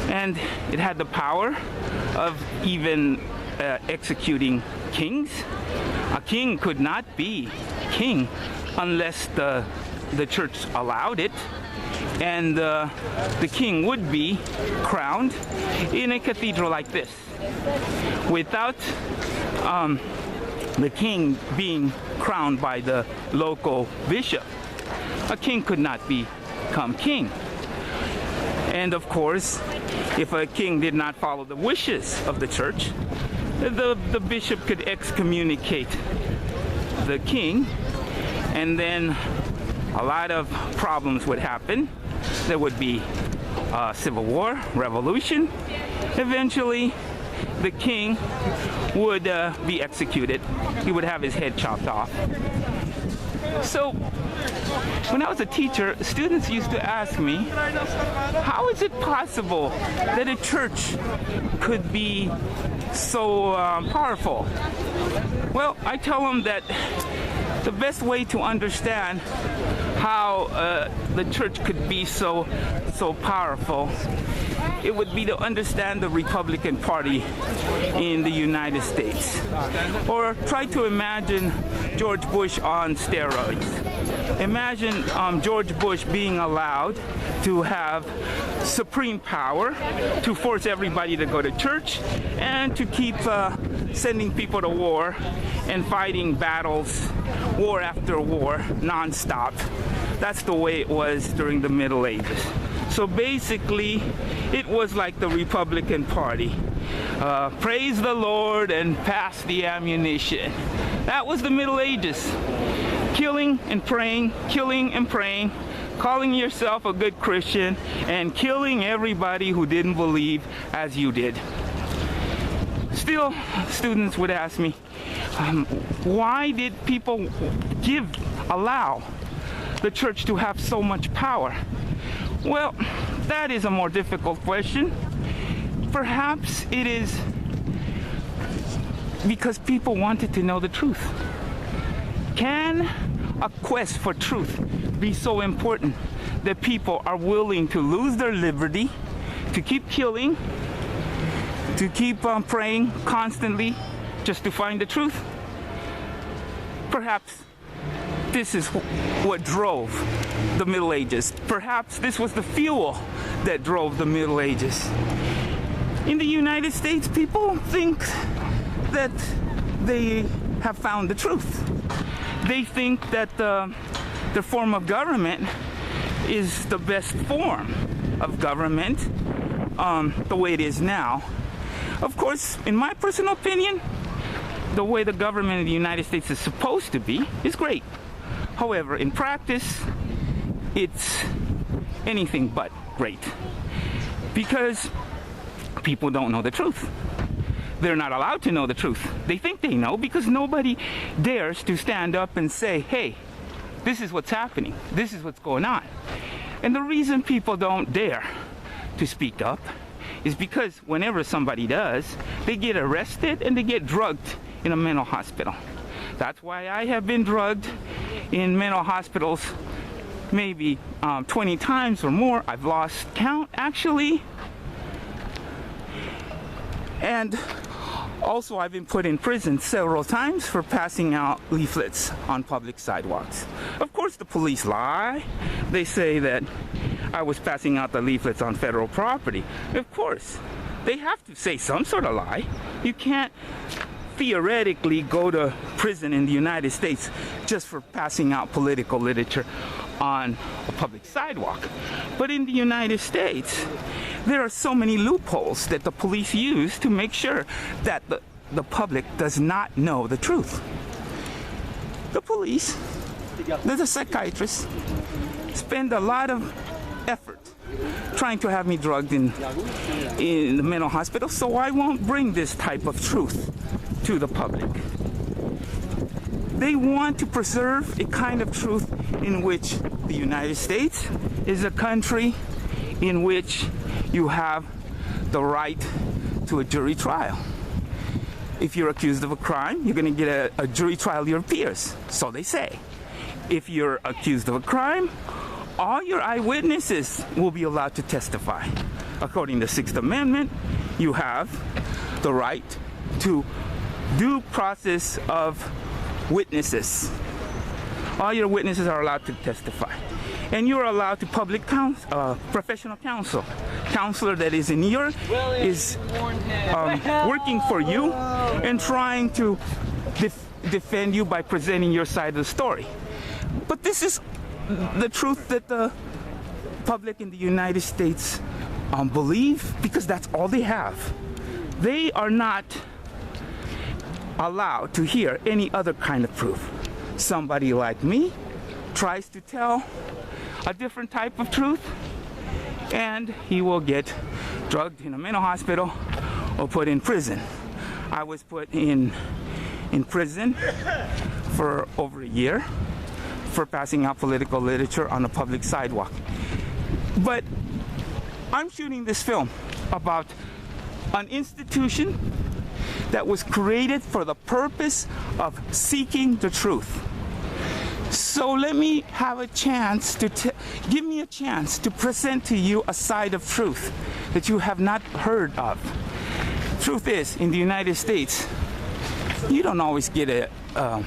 and it had the power of even executing kings. A king could not be king unless the church allowed it, and the king would be crowned in a cathedral like this. Without the king being crowned by the local bishop, a king could not become king. And of course, if a king did not follow the wishes of the church, the bishop could excommunicate the king, and then a lot of problems would happen. There would be civil war, revolution. Eventually, the king would be executed. He would have his head chopped off. So, when I was a teacher, students used to ask me, how is it possible that a church could be so powerful? Well, I tell them that the best way to understand how the church could be so powerful, it would be to understand the Republican Party in the United States. Or try to imagine George Bush on steroids. Imagine George Bush being allowed to have supreme power to force everybody to go to church and to keep sending people to war and fighting battles, war after war, non-stop. That's the way it was during the Middle Ages. So basically, it was like the Republican Party. Praise the Lord and pass the ammunition. That was the Middle Ages. Killing and praying, calling yourself a good Christian, and killing everybody who didn't believe as you did. Still, students would ask me, why did people allow the church to have so much power? Well, that is a more difficult question. Perhaps it is because people wanted to know the truth. Can a quest for truth be so important that people are willing to lose their liberty, to keep killing, to keep praying constantly just to find the truth? Perhaps this is what drove the Middle Ages. Perhaps this was the fuel that drove the Middle Ages. In the United States, people think that they have found the truth. They think that the form of government is the best form of government, the way it is now. Of course, in my personal opinion, the way the government in the United States is supposed to be is great. However, in practice, it's anything but great. Because people don't know the truth. They're not allowed to know the truth. They think they know because nobody dares to stand up and say, hey, this is what's happening. This is what's going on. And the reason people don't dare to speak up is because whenever somebody does, they get arrested and they get drugged in a mental hospital. That's why I have been drugged in mental hospitals maybe 20 times or more. I've lost count, actually. And also, I've been put in prison several times for passing out leaflets on public sidewalks. Of course, the police lie. They say that I was passing out the leaflets on federal property. Of course, they have to say some sort of lie. You can't theoretically go to prison in the United States just for passing out political literature on a public sidewalk. But in the United States, there are so many loopholes that the police use to make sure that the public does not know the truth. The police, the psychiatrists, spend a lot of effort trying to have me drugged in the mental hospital, so I won't bring this type of truth to the public. They want to preserve a kind of truth in which the United States is a country in which you have the right to a jury trial. If you're accused of a crime, you're going to get a jury trial of your peers, so they say. If you're accused of a crime, all your eyewitnesses will be allowed to testify. According to the Sixth Amendment, you have the right to due process of witnesses. All your witnesses are allowed to testify. And you're allowed to public professional counsel. Counselor that is working for you and trying to defend you by presenting your side of the story. But this is the truth that the public in the United States believe, because that's all they have. They are not allowed to hear any other kind of proof. Somebody like me tries to tell a different type of truth, and he will get drugged in a mental hospital or put in prison. I was put in prison for over a year for passing out political literature on a public sidewalk. But I'm shooting this film about an institution that was created for the purpose of seeking the truth. So let me have a chance give me a chance to present to you a side of truth that you have not heard of. Truth is, in the United States, you don't always get a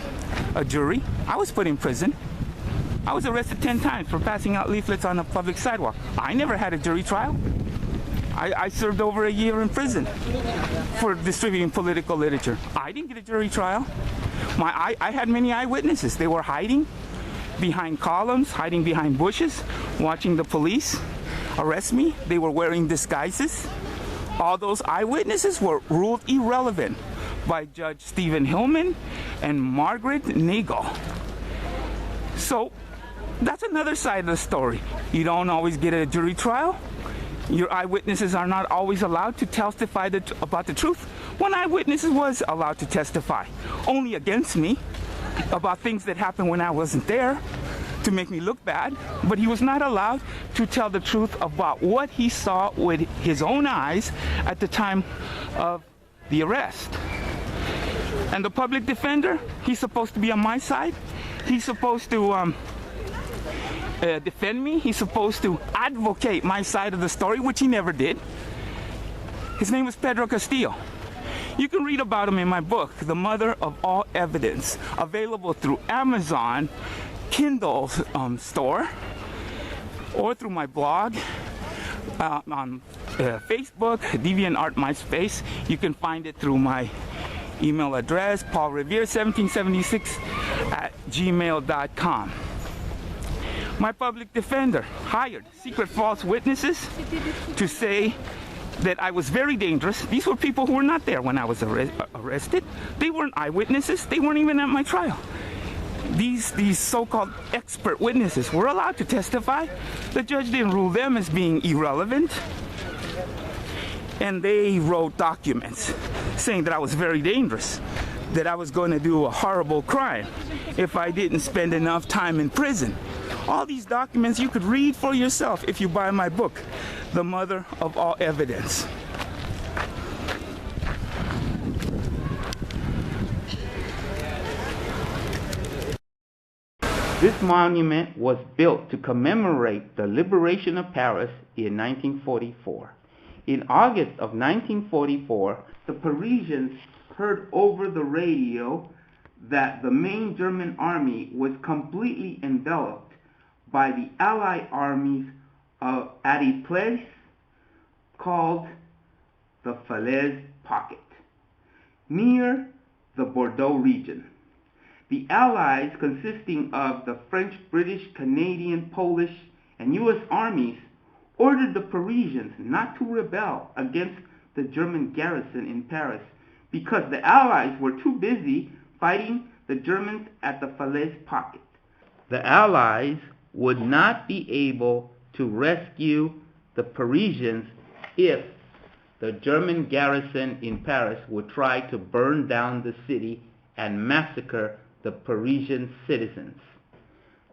jury. I was put in prison. I was arrested 10 times for passing out leaflets on a public sidewalk. I never had a jury trial. I served over a year in prison for distributing political literature. I didn't get a jury trial. I had many eyewitnesses. They were hiding behind columns, hiding behind bushes, watching the police arrest me. They were wearing disguises. All those eyewitnesses were ruled irrelevant by Judge Stephen Hillman and Margaret Nagel. So that's another side of the story. You don't always get a jury trial. Your eyewitnesses are not always allowed to testify about the truth. One eyewitness was allowed to testify, only against me, about things that happened when I wasn't there to make me look bad, but he was not allowed to tell the truth about what he saw with his own eyes at the time of the arrest. And the public defender, he's supposed to be on my side. He's supposed to defend me. He's supposed to advocate my side of the story, which he never did. His name was Pedro Castillo. You can read about him in my book, The Mother of All Evidence, available through Amazon, Kindle store, or through my blog, on Facebook, DeviantArt MySpace. You can find it through my email address, paulrevere1776@gmail.com. My public defender hired secret false witnesses to say that I was very dangerous. These were people who were not there when I was arrested. They weren't eyewitnesses. They weren't even at my trial. These so-called expert witnesses were allowed to testify. The judge didn't rule them as being irrelevant. And they wrote documents saying that I was very dangerous, that I was going to do a horrible crime if I didn't spend enough time in prison. All these documents you could read for yourself if you buy my book, The Mother of All Evidence. This monument was built to commemorate the liberation of Paris in 1944. In August of 1944, the Parisians heard over the radio that the main German army was completely enveloped by the Allied armies at a place called the Falaise Pocket, near the Bordeaux region. The Allies, consisting of the French, British, Canadian, Polish, and U.S. armies, ordered the Parisians not to rebel against the German garrison in Paris because the Allies were too busy fighting the Germans at the Falaise pocket. The Allies would not be able to rescue the Parisians if the German garrison in Paris would try to burn down the city and massacre the Parisian citizens.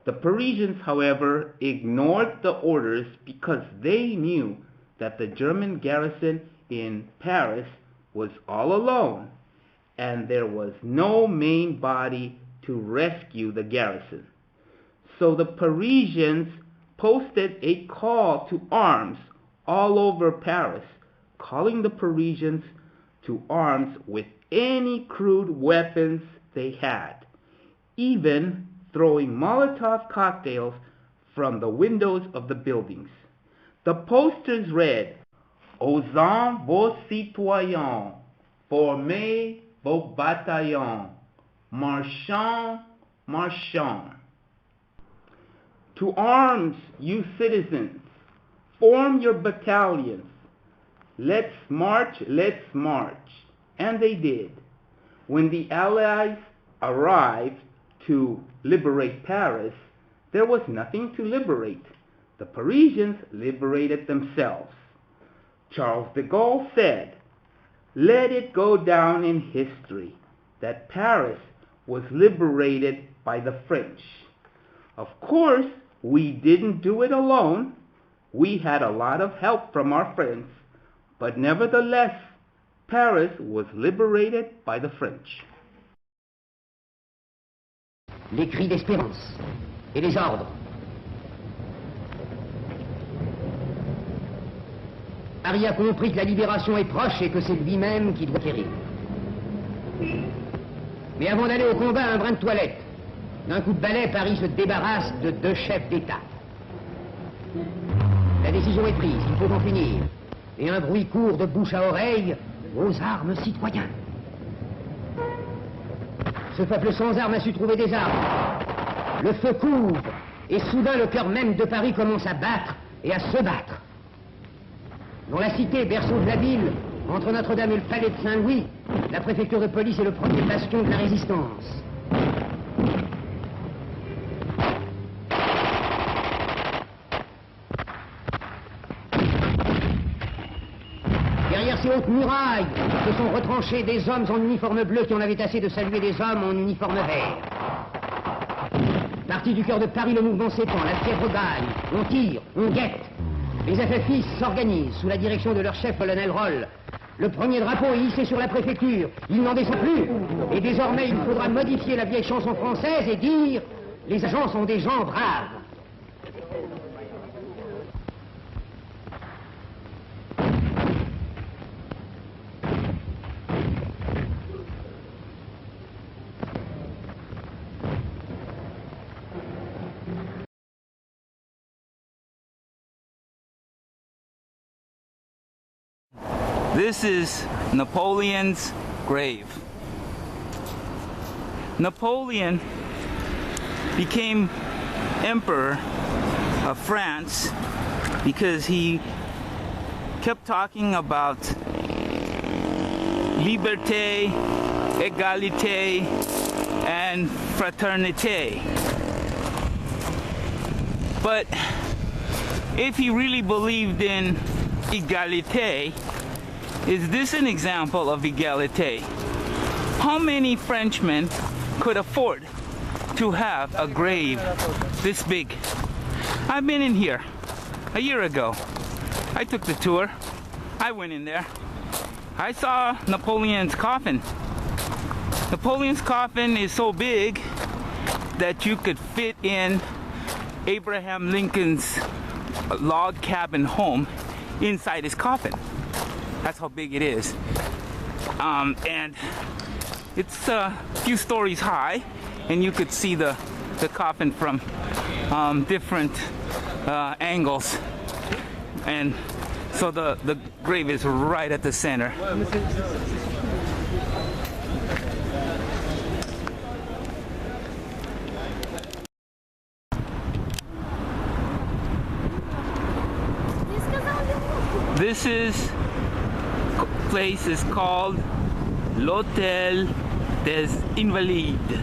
The Parisians, however, ignored the orders because they knew that the German garrison in Paris was all alone and there was no main body to rescue the garrison. So the Parisians posted a call to arms all over Paris, calling the Parisians to arms with any crude weapons they had, even throwing Molotov cocktails from the windows of the buildings. The posters read, "Aux armes vos citoyens, formez vos bataillons, marchons, marchons." To arms, you citizens, form your battalions. Let's march, let's march. And they did. When the Allies arrived to liberate Paris, there was nothing to liberate. The Parisians liberated themselves. Charles de Gaulle said, "Let it go down in history that Paris was liberated by the French." Of course, we didn't do it alone. We had a lot of help from our friends, but nevertheless, Paris was liberated by the French. Les cris d'espérance et les ordres. Paris a compris que la libération est proche et que c'est lui-même qui doit quérir. Mais avant d'aller au combat, un brin de toilette. D'un coup de balai, Paris se débarrasse de 2 chefs d'État. La décision est prise, il faut en finir. Et un bruit court de bouche à oreille, aux armes, citoyens. Ce peuple sans armes a su trouver des armes. Le feu couvre, et soudain le cœur même de Paris commence à battre et à se battre. Dans la cité, berceau de la ville, entre Notre-Dame et le palais de Saint-Louis, la préfecture de police est le premier bastion de la résistance. Derrière ces hautes murailles se sont retranchés des hommes en uniforme bleu qui en avaient assez de saluer des hommes en uniforme vert. Parti du cœur de Paris, le mouvement s'étend, la fièvre gagne, on tire, on guette. Les FFI s'organisent sous la direction de leur chef, colonel Roll. Le premier drapeau est hissé sur la préfecture, il n'en descend plus. Et désormais, il faudra modifier la vieille chanson française et dire « Les agents sont des gens braves ». This is Napoleon's grave. Napoleon became emperor of France because he kept talking about liberté, égalité, and fraternité. But if he really believed in égalité, is this an example of égalité? How many Frenchmen could afford to have a grave this big? I've been in here a year ago. I took the tour. I went in there. I saw Napoleon's coffin. Napoleon's coffin is so big that you could fit in Abraham Lincoln's log cabin home inside his coffin. That's how big it is. And it's a few stories high, and you could see the coffin from different angles. And so the grave is right at the center. This place is called l'Hôtel des Invalides,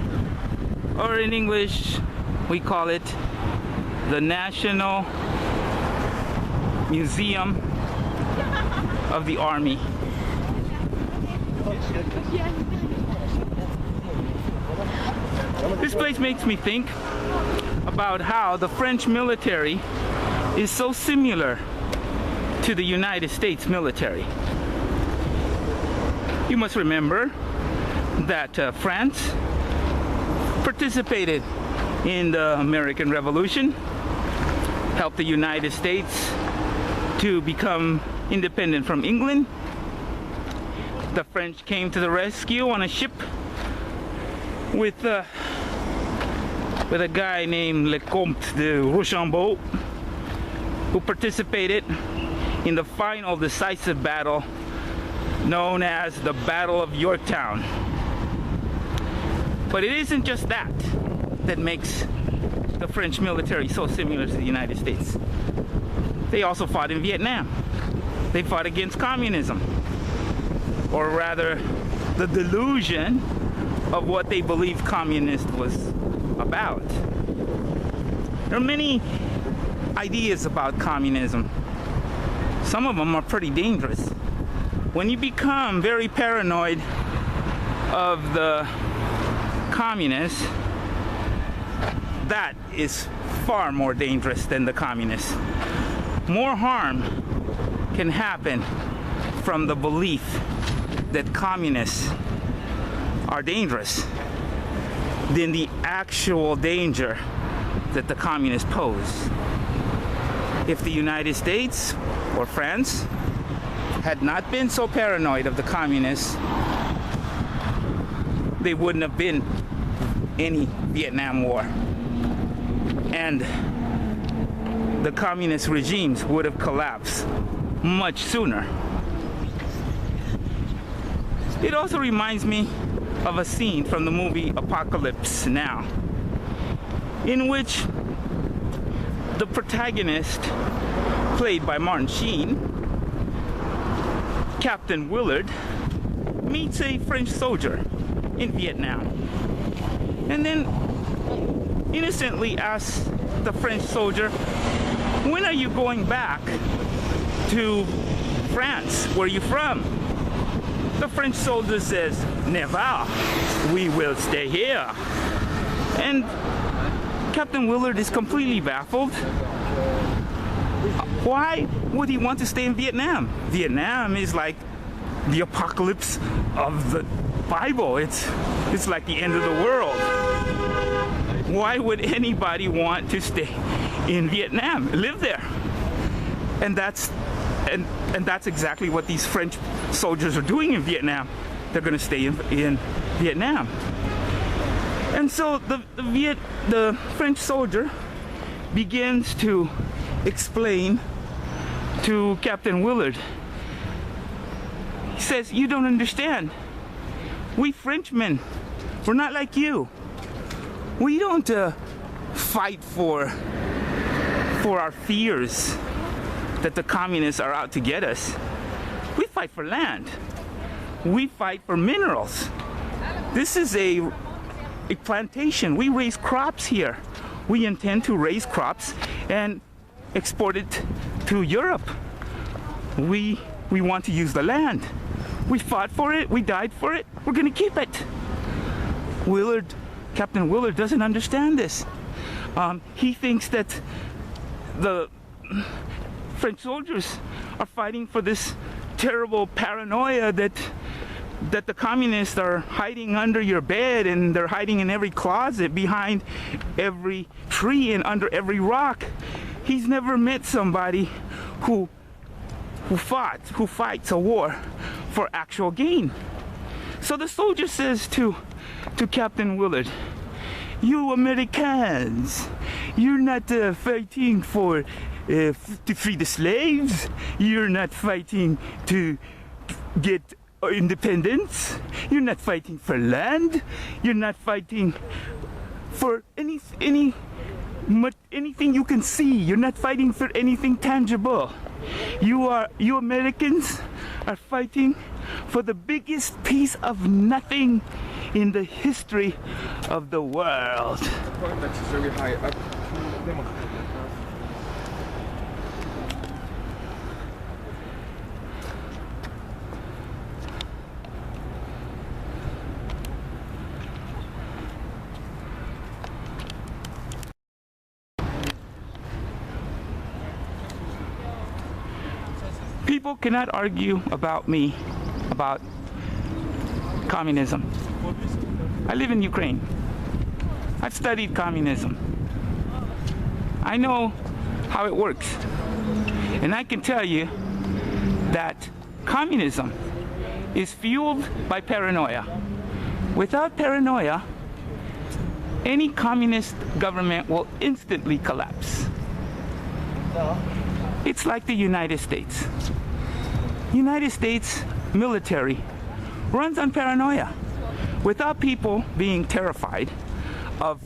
or in English we call it the National Museum of the Army. This place makes me think about how the French military is so similar to the United States military. You must remember that France participated in the American Revolution, helped the United States to become independent from England. The French came to the rescue on a ship with a guy named Lecomte de Rochambeau, who participated in the final decisive battle known as the Battle of Yorktown. But it isn't just that makes the French military so similar to the United States. They also fought in Vietnam. They fought against communism, or rather the delusion of what they believed communist was about. There are many ideas about communism. Some of them are pretty dangerous. When you become very paranoid of the communists, that is far more dangerous than the communists. More harm can happen from the belief that communists are dangerous than the actual danger that the communists pose. If the United States or France had not been so paranoid of the communists, there wouldn't have been any Vietnam War. And the communist regimes would have collapsed much sooner. It also reminds me of a scene from the movie Apocalypse Now, in which the protagonist, played by Martin Sheen, Captain Willard, meets a French soldier in Vietnam, and then innocently asks the French soldier, "When are you going back to France? Where are you from?" The French soldier says, "Never, we will stay here." And Captain Willard is completely baffled. Why would he want to stay in Vietnam? Vietnam is like the apocalypse of the Bible. It's like the end of the world. Why would anybody want to stay in Vietnam, live there? And that's exactly what these French soldiers are doing in Vietnam. They're going to stay in Vietnam. And so the French soldier begins to explain to Captain Willard. He says, "You don't understand. We Frenchmen, we're not like you. We don't fight for our fears that the communists are out to get us. We fight for land. We fight for minerals. This is a plantation. We raise crops here. We intend to raise crops and export it to Europe. We want to use the land. We fought for it. We died for it. We're going to keep it." Captain Willard doesn't understand this. He thinks that the French soldiers are fighting for this terrible paranoia that the communists are hiding under your bed, and they're hiding in every closet, behind every tree, and under every rock. He's never met somebody who fights a war for actual gain. So the soldier says to Captain Willard, "You Americans, you're not fighting to free the slaves. You're not fighting to get independence. You're not fighting for land. You're not fighting for any anything you can see. You're not fighting for anything tangible. You Americans are fighting for the biggest piece of nothing in the history of the world. Point that is very high up. People cannot argue about me, about communism. I live in Ukraine. I've studied communism. I know how it works. And I can tell you that communism is fueled by paranoia. Without paranoia, any communist government will instantly collapse. It's like the United States. United States military runs on paranoia. Without people being terrified of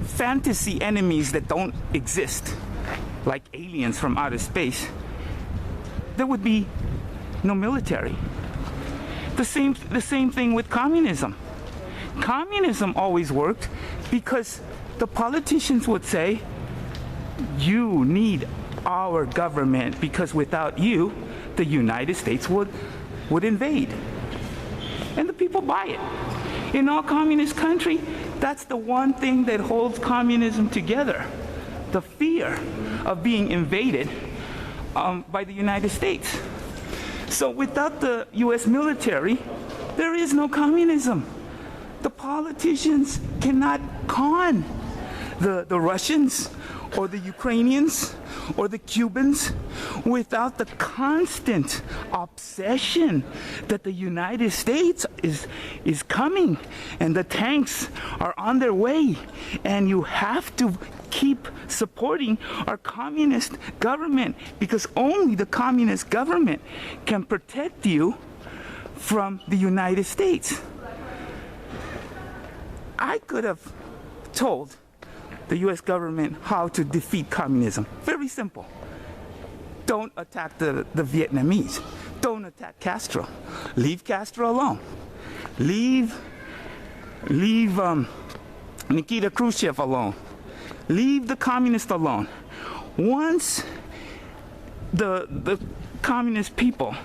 fantasy enemies that don't exist, like aliens from outer space, there would be no military. The same thing with communism. Communism always worked because the politicians would say, you need our government because without you, the United States would invade. And the people buy it. In all communist countries, that's the one thing that holds communism together. The fear of being invaded by the United States. So without the U.S. military, there is no communism. The politicians cannot con the Russians or the Ukrainians or the Cubans without the constant obsession that the United States is coming and the tanks are on their way and you have to keep supporting our communist government because only the communist government can protect you from the United States. I could have told the U.S. government how to defeat communism. Very simple. Don't attack the Vietnamese. Don't attack Castro. Leave Castro alone. Leave Nikita Khrushchev alone. Leave the communists alone. Once the communist people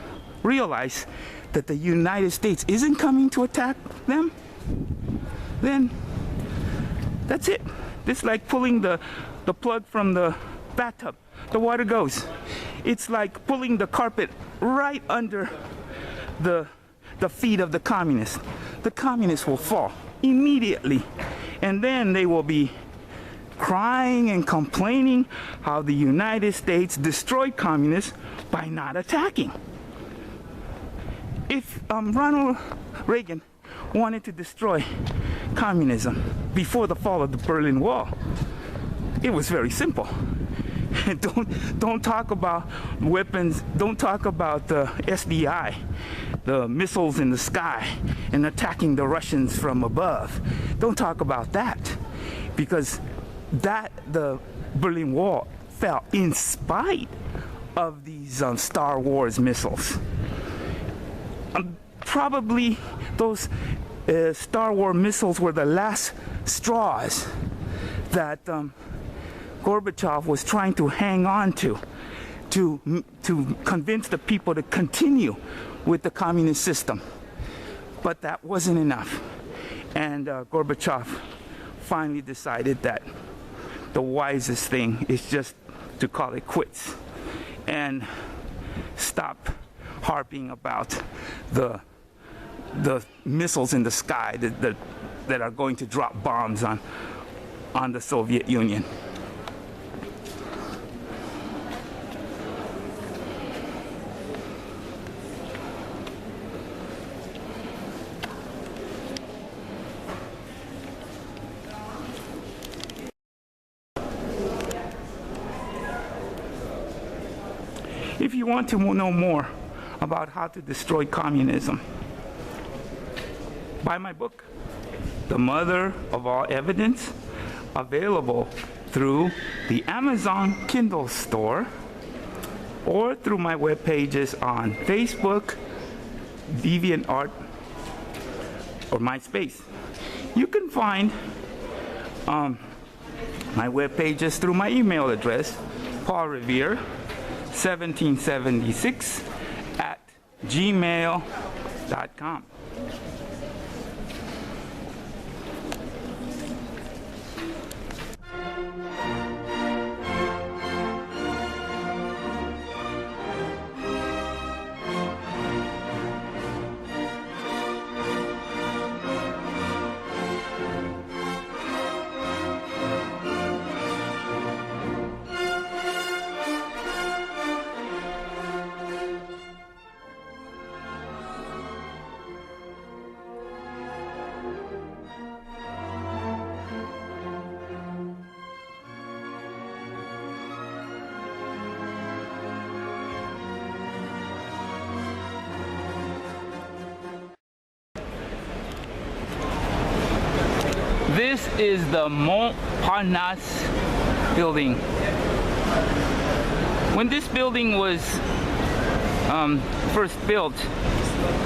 realize that the United States isn't coming to attack them, then that's it. It's like pulling the plug from the bathtub. The water goes. It's like pulling the carpet right under the feet of the communists. The communists will fall immediately. And then they will be crying and complaining how the United States destroyed communists by not attacking. If Ronald Reagan wanted to destroy communism before the fall of the Berlin Wall, it was very simple. Don't talk about weapons, don't talk about the SDI, the missiles in the sky and attacking the Russians from above. Don't talk about that, because the Berlin Wall fell in spite of these Star Wars missiles. Probably those Star Wars missiles were the last straws that Gorbachev was trying to hang on to convince the people to continue with the communist system. But that wasn't enough. And Gorbachev finally decided that the wisest thing is just to call it quits and stop harping about the missiles in the sky that are going to drop bombs on the Soviet Union. If you want to know more about how to destroy communism, buy my book, The Mother of All Evidence, available through the Amazon Kindle store or through my web pages on Facebook, DeviantArt, or MySpace. You can find my web pages through my email address, paulrevere1776@gmail.com. This is the Montparnasse building. When this building was first built,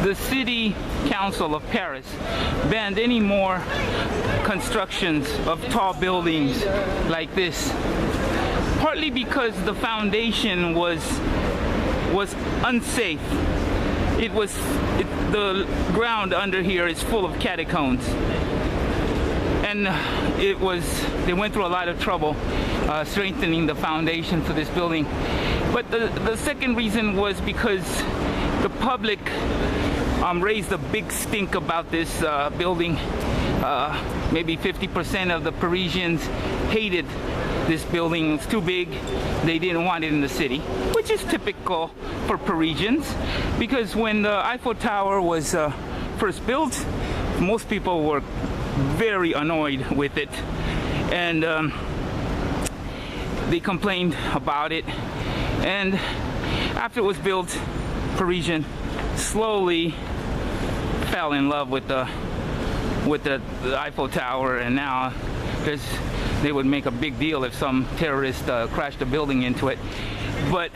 the City Council of Paris banned any more constructions of tall buildings like this, partly because the foundation was unsafe. The ground under here is full of catacombs. And they went through a lot of trouble strengthening the foundation for this building. But the second reason was because the public raised a big stink about this building. Maybe 50% of the Parisians hated this building. It's too big. They didn't want it in the city, which is typical for Parisians, because when the Eiffel Tower was first built, most people were very annoyed with it, and they complained about it. And after it was built, Parisians slowly fell in love with the Eiffel Tower, and now they would make a big deal if some terrorist crashed a building into it. But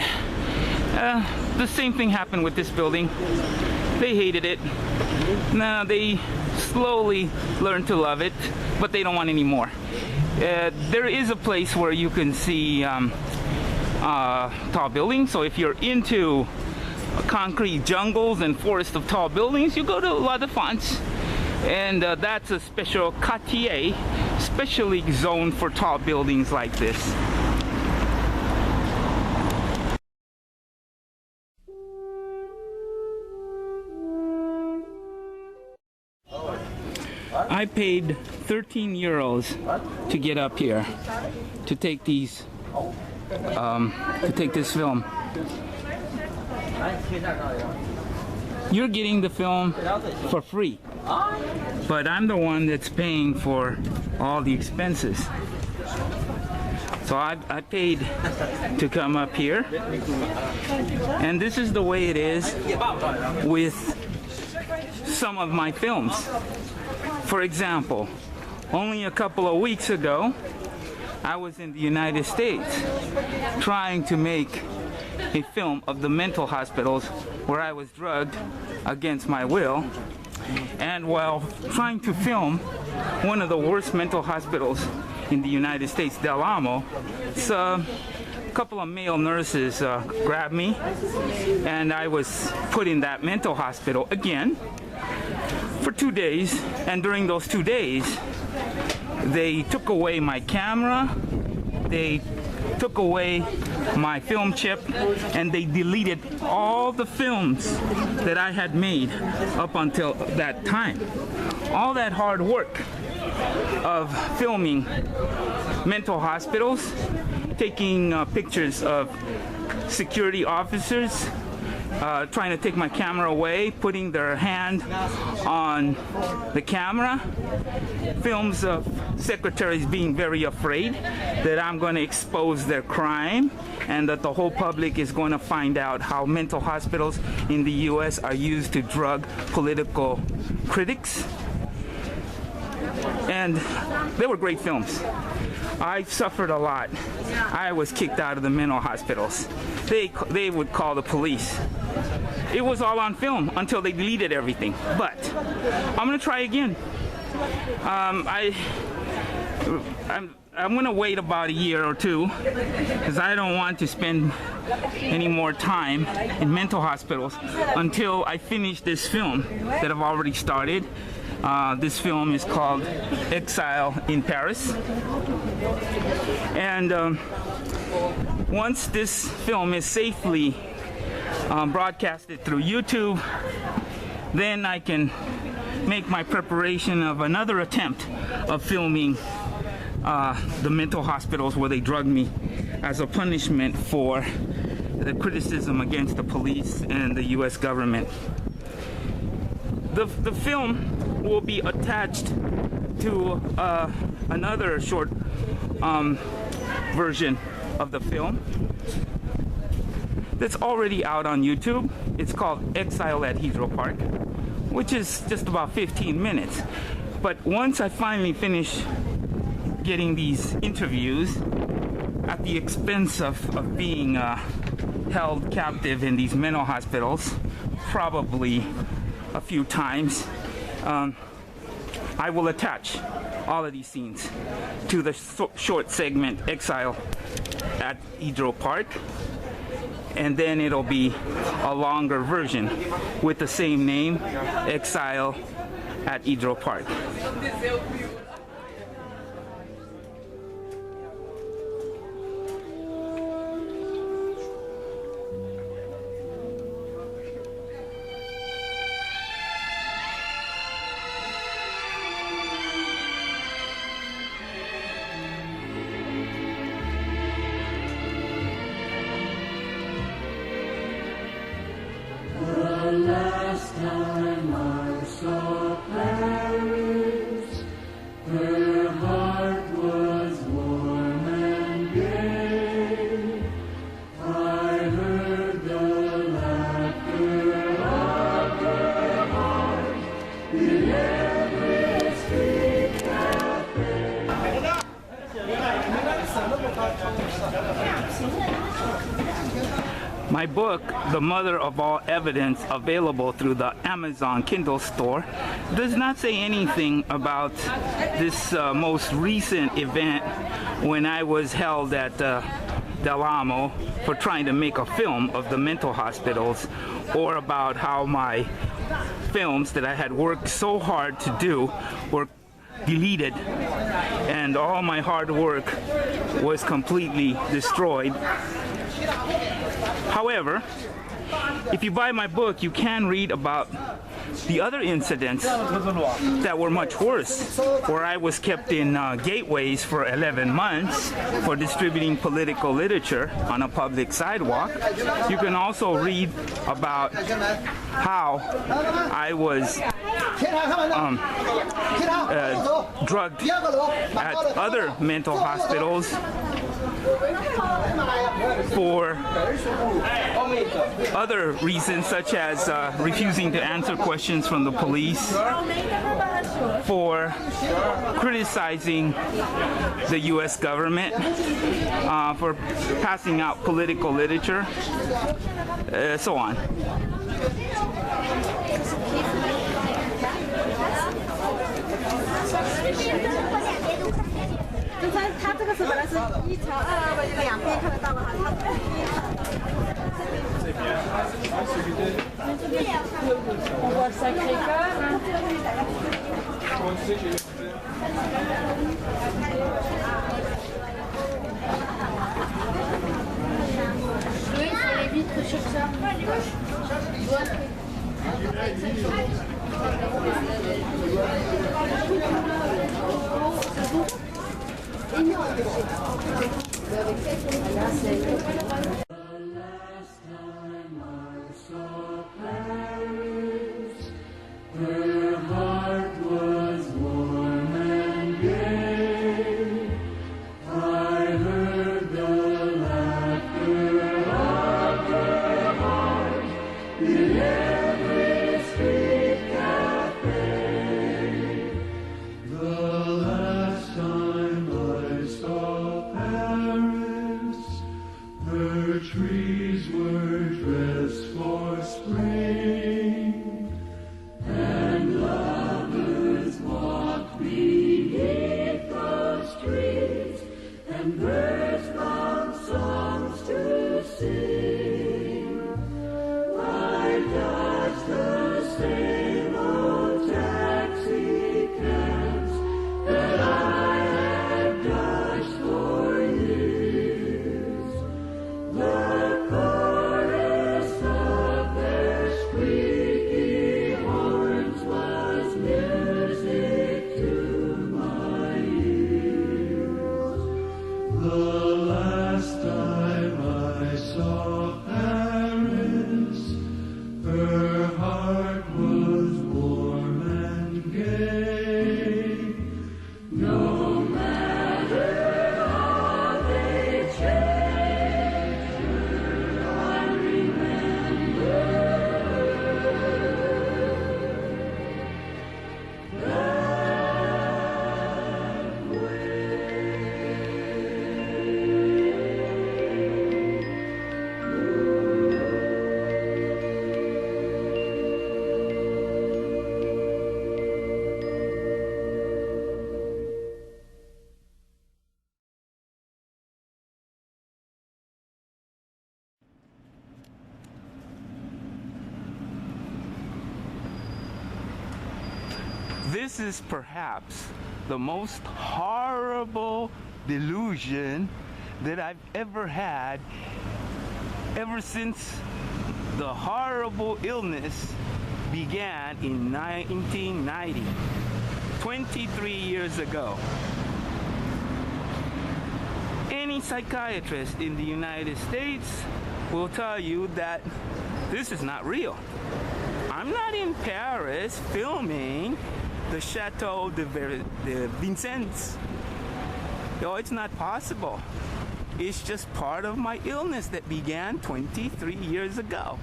the same thing happened with this building. They hated it. Now they slowly learned to love it, but they don't want any more. There is a place where you can see tall buildings, so if you're into concrete jungles and forests of tall buildings, you go to La Défense, and that's a special quartier, specially zoned for tall buildings like this. I paid 13 euros to get up here, to take this film. You're getting the film for free, but I'm the one that's paying for all the expenses. So I paid to come up here, and this is the way it is with some of my films. For example, only a couple of weeks ago, I was in the United States trying to make a film of the mental hospitals where I was drugged against my will. And while trying to film one of the worst mental hospitals in the United States, Del Amo, a couple of male nurses grabbed me, and I was put in that mental hospital again for 2 days. And during those 2 days, they took away my camera, they took away my film chip, and they deleted all the films that I had made up until that time. All that hard work of filming mental hospitals, taking pictures of security officers trying to take my camera away, putting their hand on the camera, films of secretaries being very afraid that I'm going to expose their crime and that the whole public is going to find out how mental hospitals in the U.S. are used to drug political critics. And they were great films. I suffered a lot. I was kicked out of the mental hospitals. They would call the police. It was all on film until they deleted everything. But I'm gonna try again. I'm gonna wait about a year or two because I don't want to spend any more time in mental hospitals until I finish this film that I've already started. This film is called Exile in Paris. And once this film is safely broadcasted through YouTube, then I can make my preparation of another attempt of filming the mental hospitals where they drugged me as a punishment for the criticism against the police and the U.S. government. The film will be attached to another short version of the film that's already out on YouTube. It's called Exile at Heathrow Park, which is just about 15 minutes. But once I finally finish getting these interviews at the expense of being held captive in these mental hospitals, probably a few times, I will attach all of these scenes to the short segment Exile at Heathrow Park, and then it'll be a longer version with the same name, Exile at Heathrow Park. Last time I saw Paris, her heart was warm and gay. I heard the laughter of her heart in every street cafe. My book, The Mother of All Evidence, available through the Amazon Kindle store, does not say anything about this most recent event when I was held at Del Amo for trying to make a film of the mental hospitals, or about how my films that I had worked so hard to do were deleted and all my hard work was completely destroyed. However, if you buy my book, you can read about the other incidents that were much worse, where I was kept in gateways for 11 months for distributing political literature on a public sidewalk. You can also read about how I was drugged at other mental hospitals for other reasons, such as refusing to answer questions from the police, for criticizing the U.S. government, for passing out political literature, so on. On voit le Sacré-Cœur. Oui, sur les vitres sur ça. Her heart was warm and gay. I heard the laughter of her heart in every street cafe. The last time I saw and birds found songs to sing. I dodged the same old taxi cabs that I had dodged for years. The chorus of their squeaky horns was music to my ears. The last time I saw Paris, her heart was warm and gay. No matter how they change, I remember that way. This is perhaps the most horrible delusion that I've ever had ever since the horrible illness began in 1990, 23 years ago. Any psychiatrist in the United States will tell you that this is not real. I'm not in Paris filming the Chateau de Vincennes. No, it's not possible. It's just part of my illness that began 23 years ago.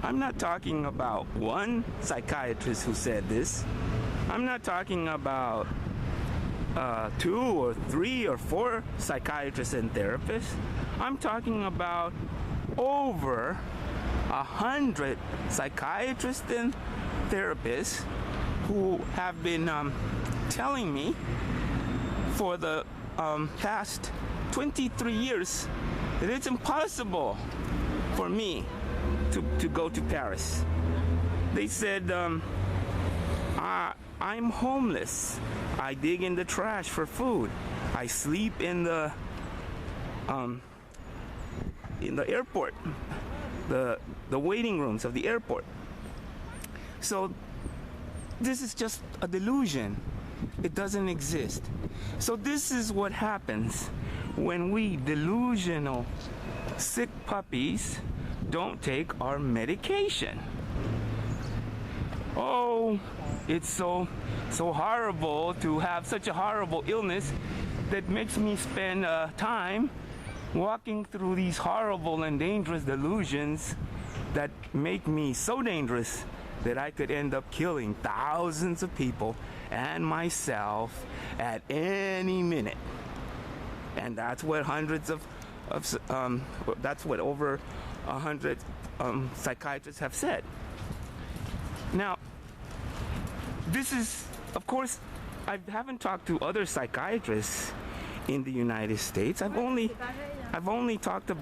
I'm not talking about one psychiatrist who said this. I'm not talking about 2 or 3 or 4 psychiatrists and therapists. I'm talking about over 100 psychiatrists and therapists who have been telling me for the past 23 years that it's impossible for me to go to Paris. They said, I'm homeless. I dig in the trash for food. I sleep in the airport, the waiting rooms of the airport. So this is just a delusion. It doesn't exist. So this is what happens when we delusional sick puppies don't take our medication. Oh, it's so horrible to have such a horrible illness that makes me spend time walking through these horrible and dangerous delusions that make me so dangerous that I could end up killing thousands of people and myself at any minute. And that's what that's what over 100 psychiatrists have said. Now, this is, of course, I haven't talked to other psychiatrists in the United States. I've only talked to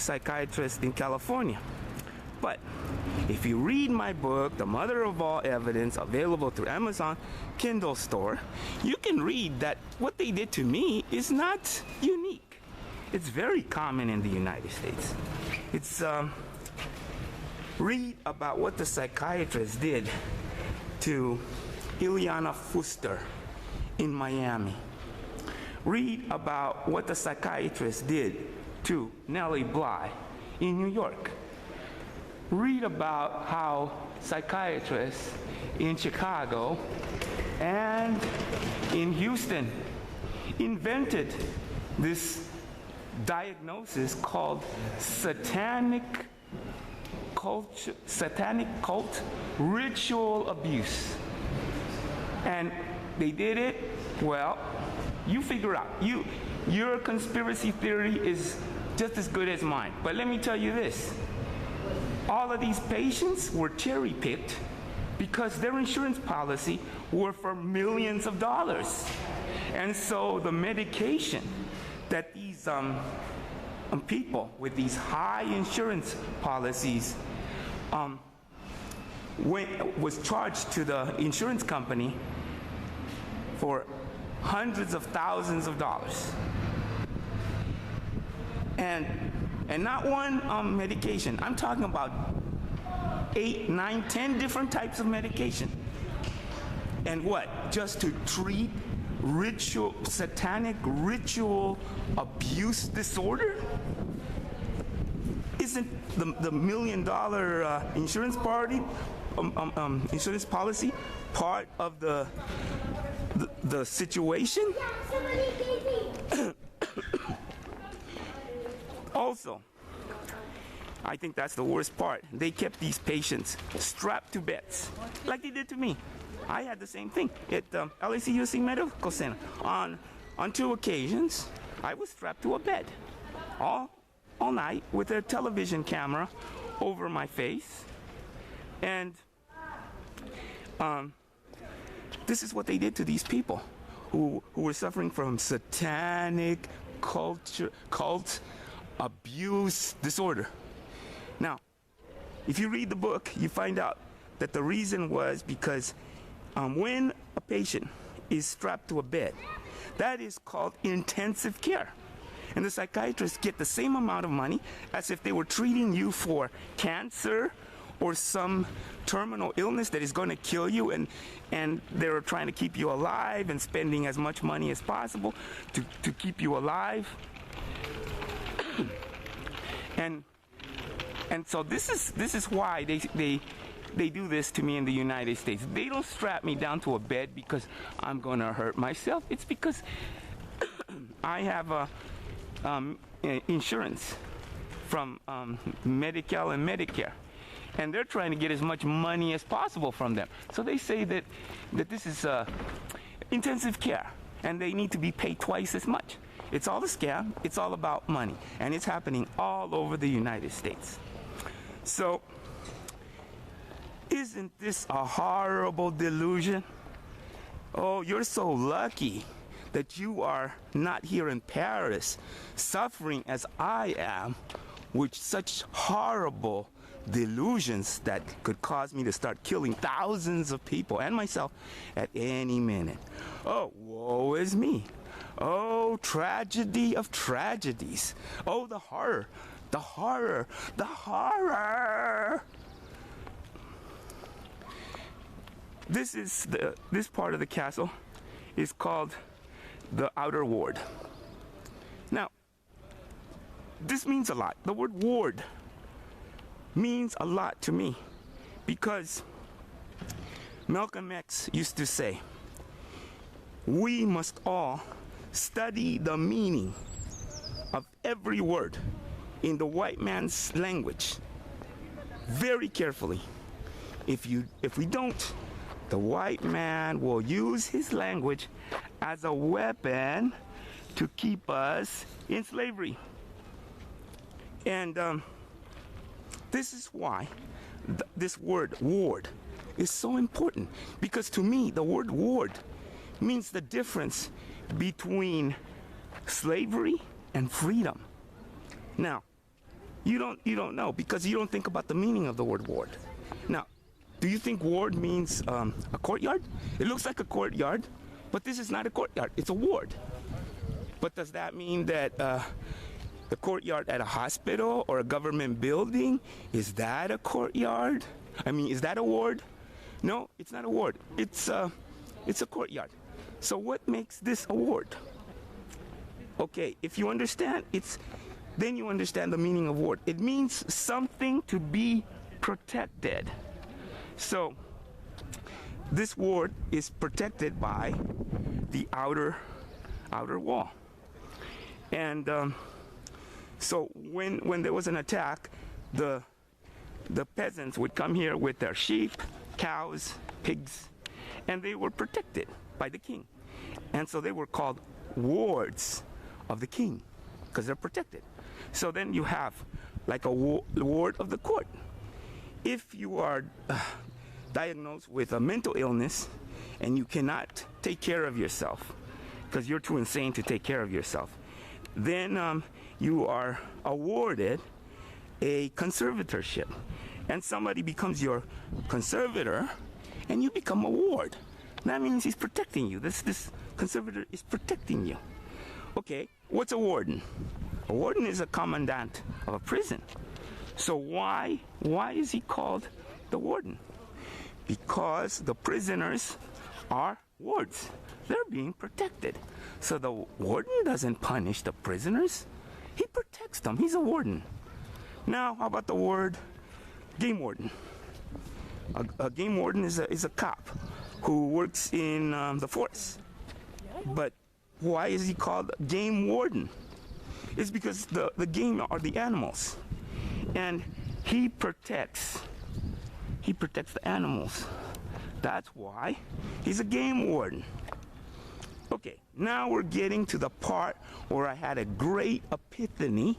psychiatrists in California. But if you read my book, The Mother of All Evidence, available through Amazon Kindle store, you can read that what they did to me is not unique. It's very common in the United States. It's read about what the psychiatrist did to Ileana Fuster in Miami. Read about what the psychiatrist did to Nellie Bly in New York. Read about how psychiatrists in Chicago and in Houston invented this diagnosis called satanic cult ritual abuse. And they did it, well, You figure out. Your conspiracy theory is just as good as mine. But let me tell you this. All of these patients were cherry-picked because their insurance policy were for millions of dollars. And so the medication that these people with these high insurance policies was charged to the insurance company for hundreds of thousands of dollars. And not one medication. I'm talking about 8, 9, 10 different types of medication. And what? Just to treat satanic ritual abuse disorder? Isn't the $1 million insurance policy part of the situation? Also, I think that's the worst part. They kept these patients strapped to beds, like they did to me. I had the same thing at U.S.A. Medical Center. On 2 occasions, I was strapped to a bed all night with a television camera over my face. And this is what they did to these people who were suffering from satanic cult abuse disorder. Now, if you read the book, you find out that the reason was because when a patient is strapped to a bed, that is called intensive care. And the psychiatrists get the same amount of money as if they were treating you for cancer or some terminal illness that is going to kill you, and they're trying to keep you alive and spending as much money as possible to keep you alive. And so this is why they do this to me in the United States. They don't strap me down to a bed because I'm going to hurt myself. It's because I have insurance from Medi-Cal and Medicare, and they're trying to get as much money as possible from them. So they say that this is intensive care, and they need to be paid twice as much. It's all a scam. It's all about money, and it's happening all over the United States. So, isn't this a horrible delusion? Oh, you're so lucky that you are not here in Paris, suffering as I am, with such horrible delusions that could cause me to start killing thousands of people and myself at any minute. Oh, woe is me. Oh, tragedy of tragedies. Oh, the horror, the horror, the horror. This part of the castle is called the outer ward. Now, this means a lot. The word ward means a lot to me because Malcolm X used to say, we must all study the meaning of every word in the white man's language very carefully. If we don't, the white man will use his language as a weapon to keep us in slavery. And this is why this word ward is so important, because to me the word ward means the difference between slavery and freedom. Now, you don't know because you don't think about the meaning of the word ward. Now, do you think ward means a courtyard? It looks like a courtyard, but this is not a courtyard, it's a ward. But does that mean that the courtyard at a hospital or a government building, is that a courtyard? I mean, is that a ward? No, it's not a ward. It's a courtyard. So what makes this a ward? Okay, if you understand, then you understand the meaning of ward. It means something to be protected. So this ward is protected by the outer wall. And so when there was an attack, the peasants would come here with their sheep, cows, pigs, and they were protected by the king. And so they were called wards of the king because they're protected. So then you have like a ward of the court. If you are diagnosed with a mental illness and you cannot take care of yourself because you're too insane to take care of yourself, then you are awarded a conservatorship, and somebody becomes your conservator and you become a ward. That means he's protecting you. This conservator is protecting you. Okay, what's a warden? A warden is a commandant of a prison. So why is he called the warden? Because the prisoners are wards. They're being protected. So the warden doesn't punish the prisoners. He protects them. He's a warden. Now, how about the word game warden? A game warden is a cop who works in the forest. But why is he called game warden? It's because the game are the animals. And he protects the animals. That's why he's a game warden. Okay, now we're getting to the part where I had a great epiphany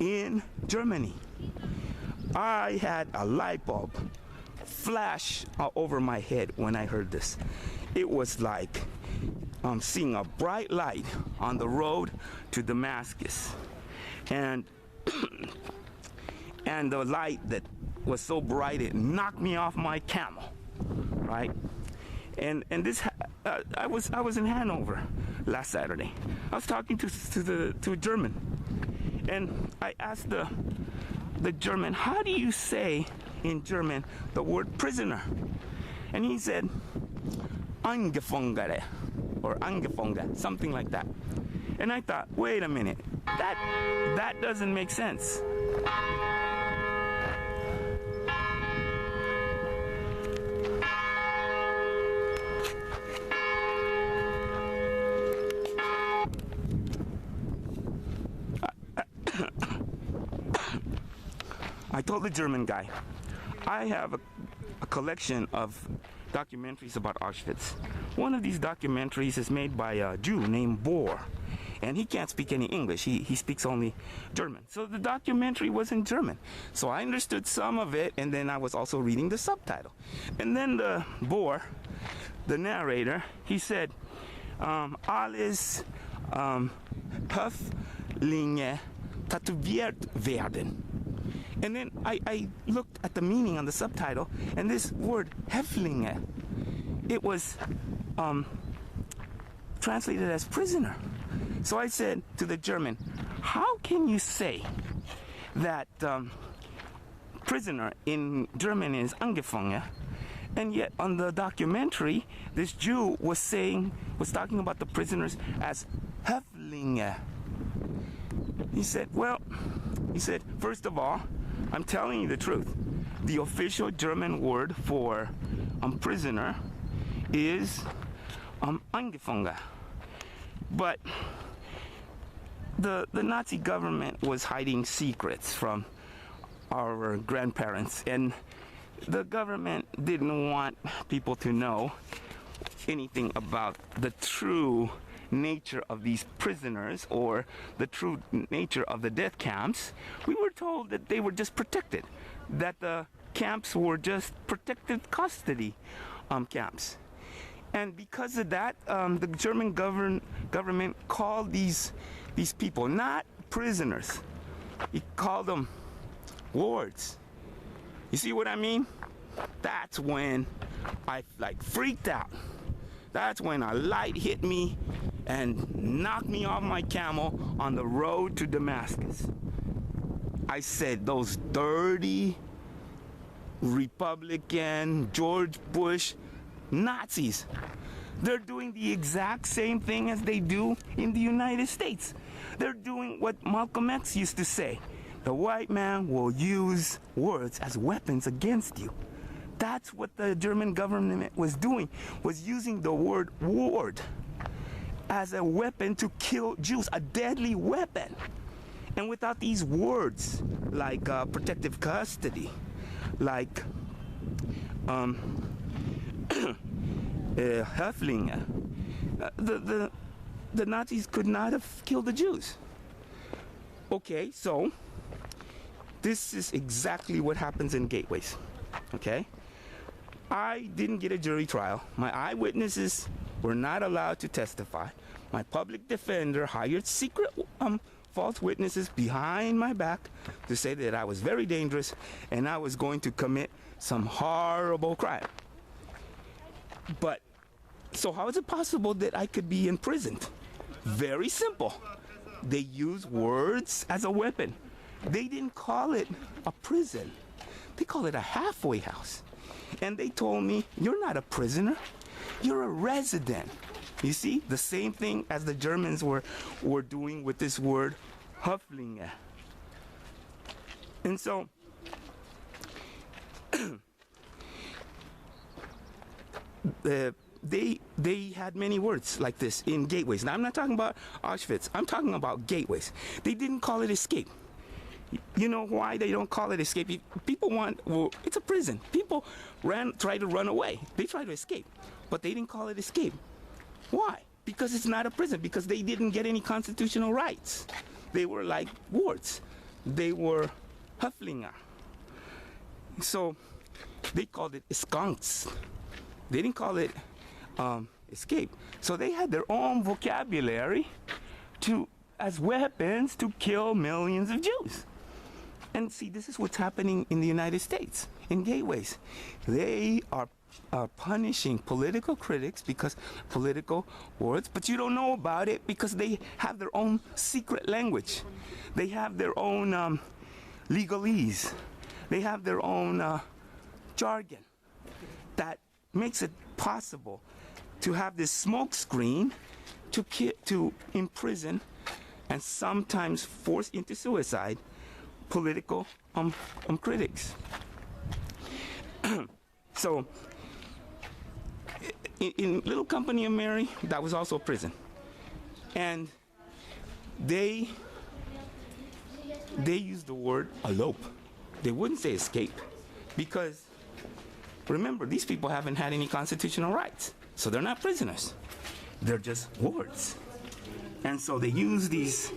in Germany. I had a light bulb flash over my head when I heard this. It was like seeing a bright light on the road to Damascus. And and the light that was so bright it knocked me off my camel, right? And this I was in Hanover last Saturday. I was talking to a German, and I asked the German, how do you say in German the word prisoner? And he said Angefangene or Angefangen, something like that. And I thought, wait a minute, that doesn't make sense. I told the German guy, I have a collection of documentaries about Auschwitz. One of these documentaries is made by a Jew named Bohr, and he can't speak any English. He speaks only German. So the documentary was in German. So I understood some of it, and then I was also reading the subtitle. And then the Bohr, the narrator, he said, alles Höflinge tätowiert werden. And then I looked at the meaning on the subtitle, and this word Häftlinge, it was translated as prisoner. So I said to the German, how can you say that prisoner in German is Angefangen, and yet on the documentary, this Jew was talking about the prisoners as Häftlinge. He said, first of all, I'm telling you the truth. The official German word for prisoner is Angefangen. But the Nazi government was hiding secrets from our grandparents, and the government didn't want people to know anything about the true nature of these prisoners or the true nature of the death camps. We were told that they were just protected, that the camps were just protected custody camps. And because of that, the German government called these people not prisoners. He called them wards. You see what I mean? That's when I freaked out. That's when a light hit me and knocked me off my camel on the road to Damascus. I said, those dirty Republican George Bush Nazis, they're doing the exact same thing as they do in the United States. They're doing what Malcolm X used to say. The white man will use words as weapons against you. That's what the German government was doing, was using the word ward as a weapon to kill Jews, a deadly weapon. And without these words, like protective custody, like Häftlinge, the Nazis could not have killed the Jews. Okay, so this is exactly what happens in gateways. Okay, I didn't get a jury trial. My eyewitnesses were not allowed to testify. My public defender hired secret false witnesses behind my back to say that I was very dangerous and I was going to commit some horrible crime. But so how is it possible that I could be imprisoned? Very simple. They use words as a weapon. They didn't call it a prison. They call it a halfway house. And they told me, you're not a prisoner, you're a resident. You see, the same thing as the Germans were doing with this word, Häftlinge. And so, they had many words like this in gateways. Now, I'm not talking about Auschwitz. I'm talking about gateways. They didn't call it escape. You know why they don't call it escape? People it's a prison. People try to run away. They try to escape, but they didn't call it escape. Why? Because it's not a prison, because they didn't get any constitutional rights. They were like wards. They were Häftlinge. So they called it skunks. They didn't call it escape. So they had their own vocabulary as weapons to kill millions of Jews. And see, this is what's happening in the United States, in gateways. They are punishing political critics because political words, but you don't know about it because they have their own secret language. They have their own legalese. They have their own jargon that makes it possible to have this smoke screen to imprison and sometimes force into suicide political critics. So in Little Company of Mary, that was also a prison. And they used the word elope. They wouldn't say escape because remember, these people haven't had any constitutional rights. So they're not prisoners. They're just wards. And so they use these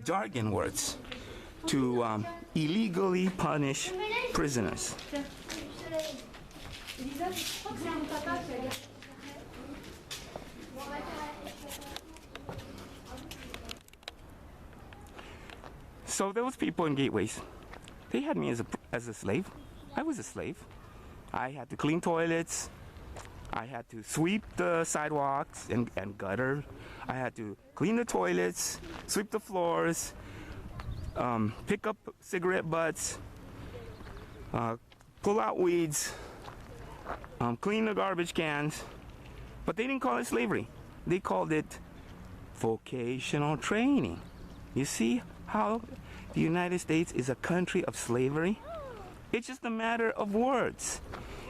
jargon words to illegally punish prisoners. So those people in gateways, they had me as a slave. I was a slave. I had to clean toilets. I had to sweep the sidewalks and gutter. I had to clean the toilets, sweep the floors, pick up cigarette butts, pull out weeds, clean the garbage cans. But they didn't call it slavery. They called it vocational training. You see how the United States is a country of slavery? It's just a matter of words.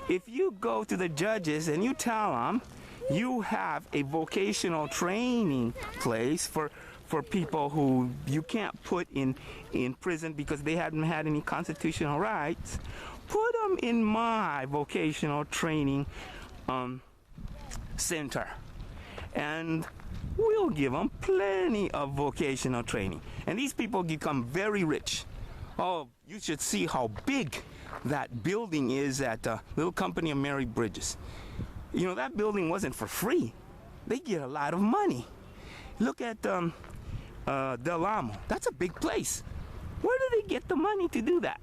If you go to the judges and you tell them you have a vocational training place for people who you can't put in prison because they haven't had any constitutional rights, put them in my vocational training center. And we'll give them plenty of vocational training. And these people become very rich. Oh, you should see how big that building is at Little Company of Mary Bridges. You know, that building wasn't for free. They get a lot of money. Look at Del Amo. That's a big place. Where do they get the money to do that?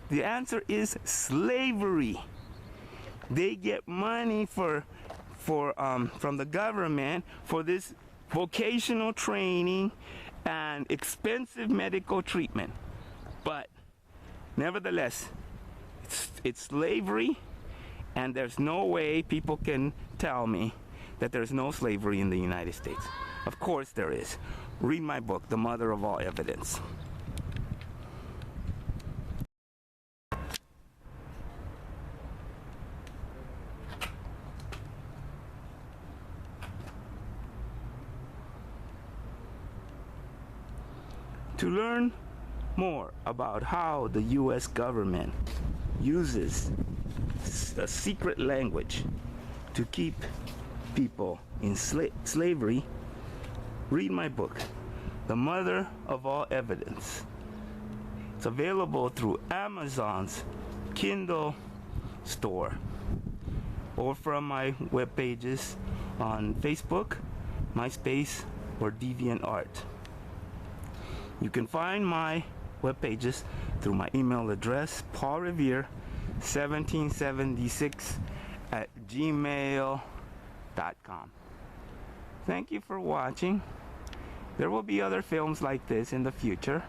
The answer is slavery. They get money from the government for this vocational training and expensive medical treatment. But nevertheless, it's slavery, and there's no way people can tell me that there's no slavery in the United States. Of course there is. Read my book, The Mother of All Evidence. To learn more about how the U.S. government uses a secret language to keep people in slavery, read my book, The Mother of All Evidence. It's available through Amazon's Kindle store or from my web pages on Facebook, MySpace, or DeviantArt. You can find my web pages through my email address, paulrevere1776@gmail.com. Thank you for watching. There will be other films like this in the future.